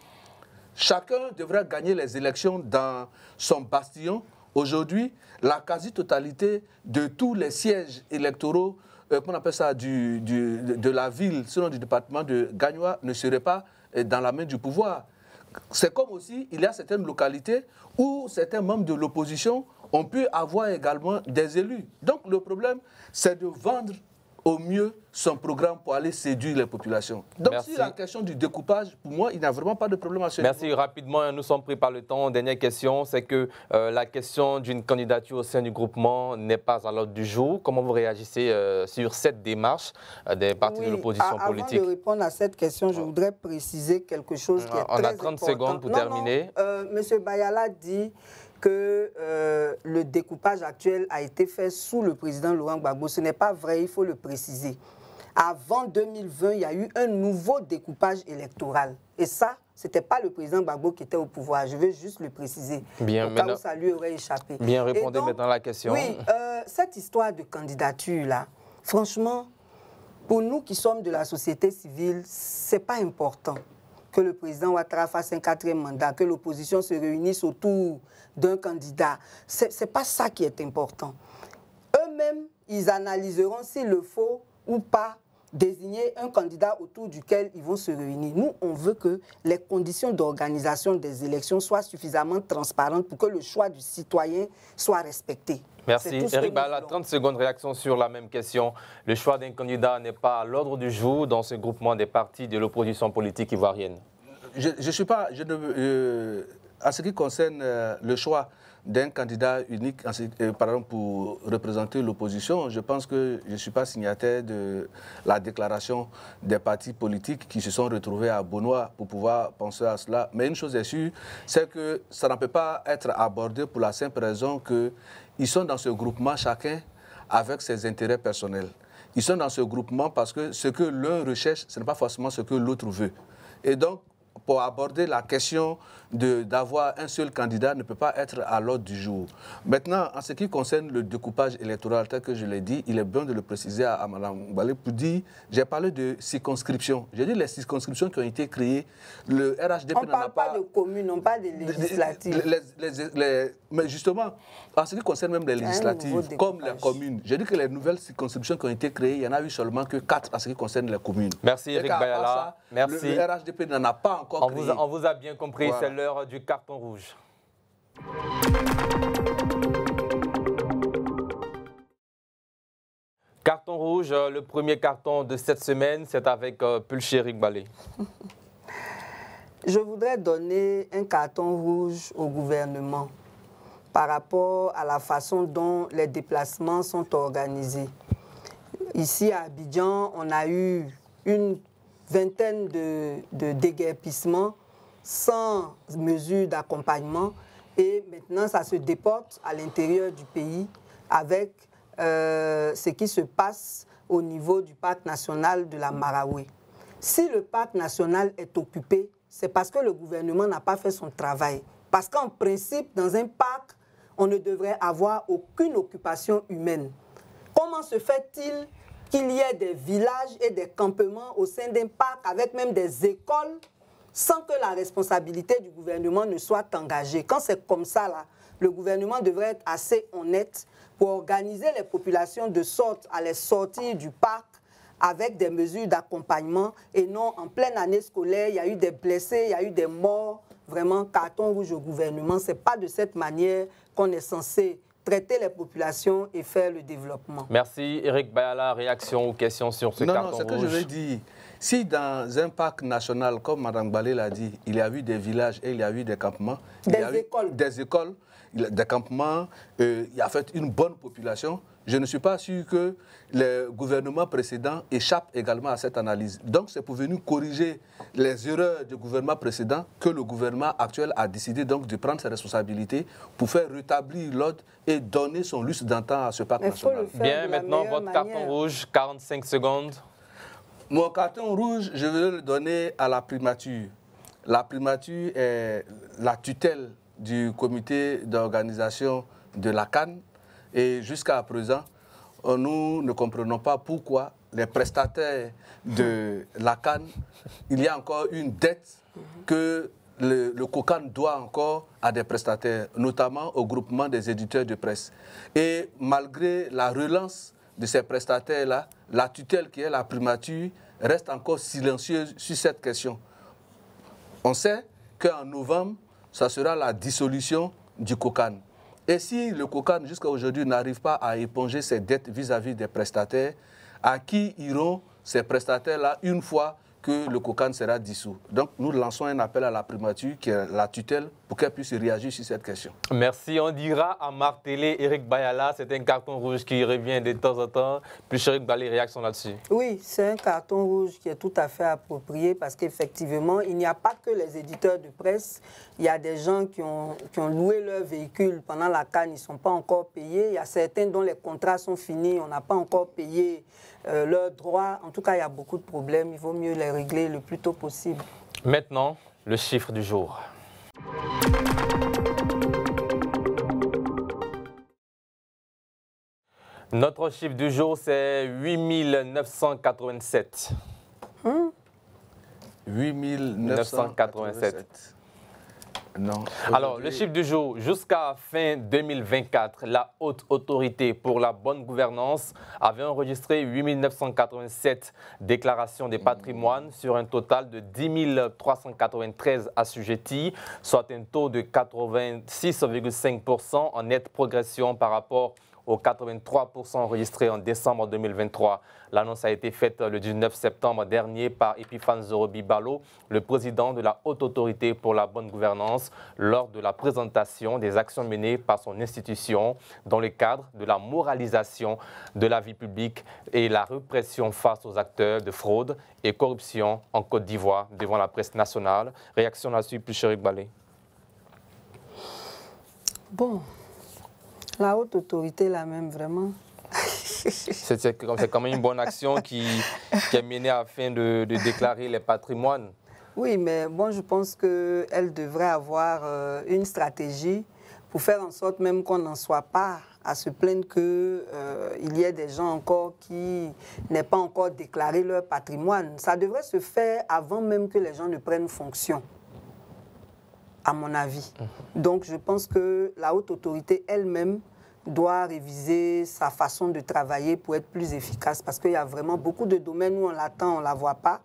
chacun devrait gagner les élections dans son bastion. Aujourd'hui, la quasi-totalité de tous les sièges électoraux, qu'on appelle ça, de la ville, selon du département de Gagnoa, ne seraient pas dans la main du pouvoir. C'est comme aussi, il y a certaines localités où certains membres de l'opposition ont pu avoir également des élus. Donc le problème, c'est de vendre au mieux son programme pour aller séduire les populations. Donc, Merci. Si la question du découpage, pour moi, il n'y a vraiment pas de problème à ce niveau. Merci. Rapidement, nous sommes pris par le temps. Dernière question, c'est que la question d'une candidature au sein du groupement n'est pas à l'ordre du jour. Comment vous réagissez sur cette démarche des partis de l'opposition politique? Avant de répondre à cette question, je voudrais préciser quelque chose qui est très important. On a 30 secondes pour terminer. Monsieur Bayala dit que le découpage actuel a été fait sous le président Laurent Gbagbo. Ce n'est pas vrai, il faut le préciser. Avant 2020, il y a eu un nouveau découpage électoral. Et ça, ce n'était pas le président Gbagbo qui était au pouvoir. Je veux juste le préciser. Bien, au cas où ça lui aurait échappé. Bien, répondez maintenant à la question. Oui, cette histoire de candidature-là, franchement, pour nous qui sommes de la société civile, ce n'est pas important que le président Ouattara fasse un 4e mandat, que l'opposition se réunisse autour d'un candidat. Ce n'est pas ça qui est important. Eux-mêmes, ils analyseront s'il le faut ou pas désigner un candidat autour duquel ils vont se réunir. Nous, on veut que les conditions d'organisation des élections soient suffisamment transparentes pour que le choix du citoyen soit respecté. Merci. Éric Bayala, 30 secondes réaction sur la même question. Le choix d'un candidat n'est pas à l'ordre du jour dans ce groupement des partis de l'opposition politique ivoirienne. Je suis pas... en ce qui concerne le choix d'un candidat unique, par exemple pour représenter l'opposition, je pense que je ne suis pas signataire de la déclaration des partis politiques qui se sont retrouvés à Beaunois pour pouvoir penser à cela. Mais une chose est sûre, c'est que ça ne peut pas être abordé pour la simple raison qu'ils sont dans ce groupement chacun avec ses intérêts personnels. Ils sont dans ce groupement parce que ce que l'un recherche, ce n'est pas forcément ce que l'autre veut. Et donc, pour aborder la question d'avoir un seul candidat ne peut pas être à l'ordre du jour. Maintenant, en ce qui concerne le découpage électoral, tel que je l'ai dit, il est bien de le préciser à Mme Balé pour dire, j'ai parlé de circonscriptions. J'ai dit les circonscriptions qui ont été créées, le RHDP n'en a pas... On ne parle pas de communes, on parle de législatives. Mais justement, en ce qui concerne même les législatives, comme les communes, j'ai dit que les nouvelles circonscriptions qui ont été créées, il n'y en a eu seulement que 4 en ce qui concerne les communes. Merci Éric Bayala. Merci. Le RHDP n'en a pas encore créé. On vous a bien compris, voilà. C'est l'heure du carton rouge. Carton rouge, le premier carton de cette semaine, c'est avec Pulcher Éric Balé. Je voudrais donner un carton rouge au gouvernement par rapport à la façon dont les déplacements sont organisés. Ici à Abidjan, on a eu une vingtaine de déguerpissements sans mesure d'accompagnement et maintenant ça se déporte à l'intérieur du pays avec ce qui se passe au niveau du parc national de la Maraoué. Si le parc national est occupé, c'est parce que le gouvernement n'a pas fait son travail. Parce qu'en principe, dans un parc, on ne devrait avoir aucune occupation humaine. Comment se fait-il qu'il y ait des villages et des campements au sein d'un parc avec même des écoles sans que la responsabilité du gouvernement ne soit engagée? Quand c'est comme ça, là, le gouvernement devrait être assez honnête pour organiser les populations de sorte à les sortir du parc avec des mesures d'accompagnement et non en pleine année scolaire, il y a eu des blessés, il y a eu des morts. Vraiment, carton rouge au gouvernement. Ce n'est pas de cette manière qu'on est censé traiter les populations et faire le développement. Merci. Éric Bayala, réaction ou question sur ce carton rouge? Non, ce que je veux dire, si dans un parc national, comme Mme Balé l'a dit, il y a eu des villages et il y a eu des campements, des écoles, des campements, il y a fait une bonne population, je ne suis pas sûr que le gouvernement précédent échappe également à cette analyse. Donc c'est pour venir corriger les erreurs du gouvernement précédent que le gouvernement actuel a décidé donc de prendre ses responsabilités pour faire rétablir l'ordre et donner son lustre d'antan à ce parc national. Bien, maintenant votre carton rouge, 45 secondes. Mon carton rouge, je vais le donner à la primature. La primature est la tutelle du comité d'organisation de la CAN. Et jusqu'à présent, nous ne comprenons pas pourquoi les prestataires de la CAN, il y a encore une dette que le COCAN doit encore à des prestataires, notamment au groupement des éditeurs de presse. Et malgré la relance de ces prestataires-là, la tutelle qui est la primature reste encore silencieuse sur cette question. On sait qu'en novembre, ça sera la dissolution du COCAN. Et si le COCAN, jusqu'à aujourd'hui, n'arrive pas à éponger ses dettes vis-à-vis des prestataires, à qui iront ces prestataires-là une fois que le COCAN sera dissous. Donc nous lançons un appel à la primature, qui est la tutelle, pour qu'elle puisse réagir sur cette question. Merci. On dira à marteler Éric Bayala, c'est un carton rouge qui revient de temps en temps. Puis Éric Bayala, réaction là-dessus? Oui, c'est un carton rouge qui est tout à fait approprié parce qu'effectivement, il n'y a pas que les éditeurs de presse. Il y a des gens qui ont loué leur véhicule pendant la CAN, ils ne sont pas encore payés. Il y a certains dont les contrats sont finis, on n'a pas encore payé leurs droits. En tout cas, il y a beaucoup de problèmes. Il vaut mieux les régler le plus tôt possible. Maintenant, le chiffre du jour. Notre chiffre du jour, c'est 8987. 8987. Non. Alors, le chiffre du jour, jusqu'à fin 2024, la Haute Autorité pour la bonne gouvernance avait enregistré 8987 déclarations des patrimoines sur un total de 10 393 assujettis, soit un taux de 86,5% en nette progression par rapport aux 83% enregistrés en décembre 2023. L'annonce a été faite le 19 septembre dernier par Epiphane Zorobi-Balo, le président de la Haute Autorité pour la bonne gouvernance, lors de la présentation des actions menées par son institution dans le cadre de la moralisation de la vie publique et la répression face aux acteurs de fraude et corruption en Côte d'Ivoire devant la presse nationale. Réaction là-dessus, plus Éric Balé. Bon. La haute autorité, la même, vraiment. C'est quand même une bonne action qui est menée afin de déclarer les patrimoines. Oui, mais bon, je pense qu'elle devrait avoir une stratégie pour faire en sorte même qu'on n'en soit pas à se plaindre qu'il y ait des gens encore qui n'aient pas encore déclaré leur patrimoine. Ça devrait se faire avant même que les gens ne prennent fonction, à mon avis. Donc, je pense que la haute autorité elle-même doit réviser sa façon de travailler pour être plus efficace parce qu'il y a vraiment beaucoup de domaines où on l'attend, on ne la voit pas.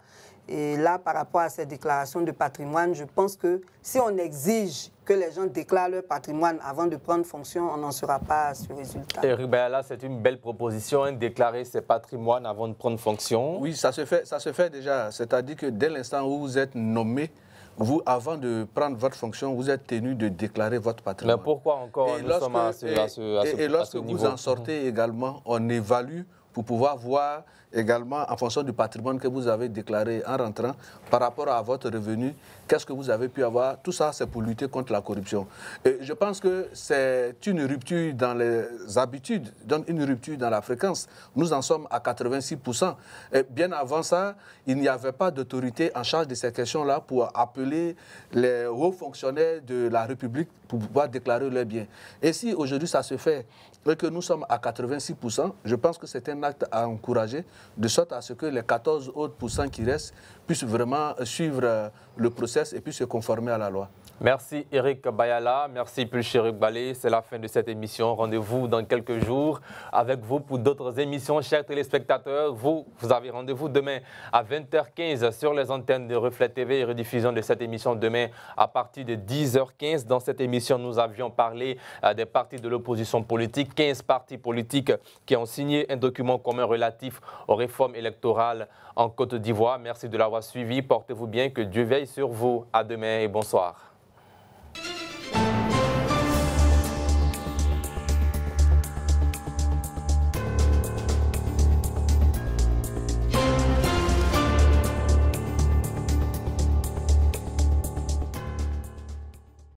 Et là, par rapport à ces déclarations de patrimoine, je pense que si on exige que les gens déclarent leur patrimoine avant de prendre fonction, on n'en sera pas à ce résultat. Éric Bayala, c'est une belle proposition, déclarer ses patrimoines avant de prendre fonction. Oui, ça se fait déjà. C'est-à-dire que dès l'instant où vous êtes nommé, vous, avant de prendre votre fonction, vous êtes tenu de déclarer votre patrimoine. Mais pourquoi encore nous sommes à ce niveau? Et lorsque vous en sortez également, on évalue pour pouvoir voir également, en fonction du patrimoine que vous avez déclaré en rentrant, par rapport à votre revenu, qu'est-ce que vous avez pu avoir. Tout ça, c'est pour lutter contre la corruption. Et je pense que c'est une rupture dans les habitudes, donc une rupture dans la fréquence. Nous en sommes à 86%. Et bien avant ça, il n'y avait pas d'autorité en charge de ces questions-là pour appeler les hauts fonctionnaires de la République pour pouvoir déclarer leurs biens. Et si aujourd'hui ça se fait et que nous sommes à 86%, je pense que c'est un acte à encourager, de sorte à ce que les 14 autres pourcents qui restent puissent vraiment suivre le process et puissent se conformer à la loi. Merci Éric Bayala, merci plus Éric Balé. C'est la fin de cette émission. Rendez-vous dans quelques jours avec vous pour d'autres émissions. Chers téléspectateurs, vous avez rendez-vous demain à 20h15 sur les antennes de Reflet TV et rediffusion de cette émission demain à partir de 10h15. Dans cette émission, nous avions parlé des partis de l'opposition politique, 15 partis politiques qui ont signé un document commun relatif aux réformes électorales en Côte d'Ivoire. Merci de l'avoir suivi. Portez-vous bien, que Dieu veille sur vous. À demain et bonsoir.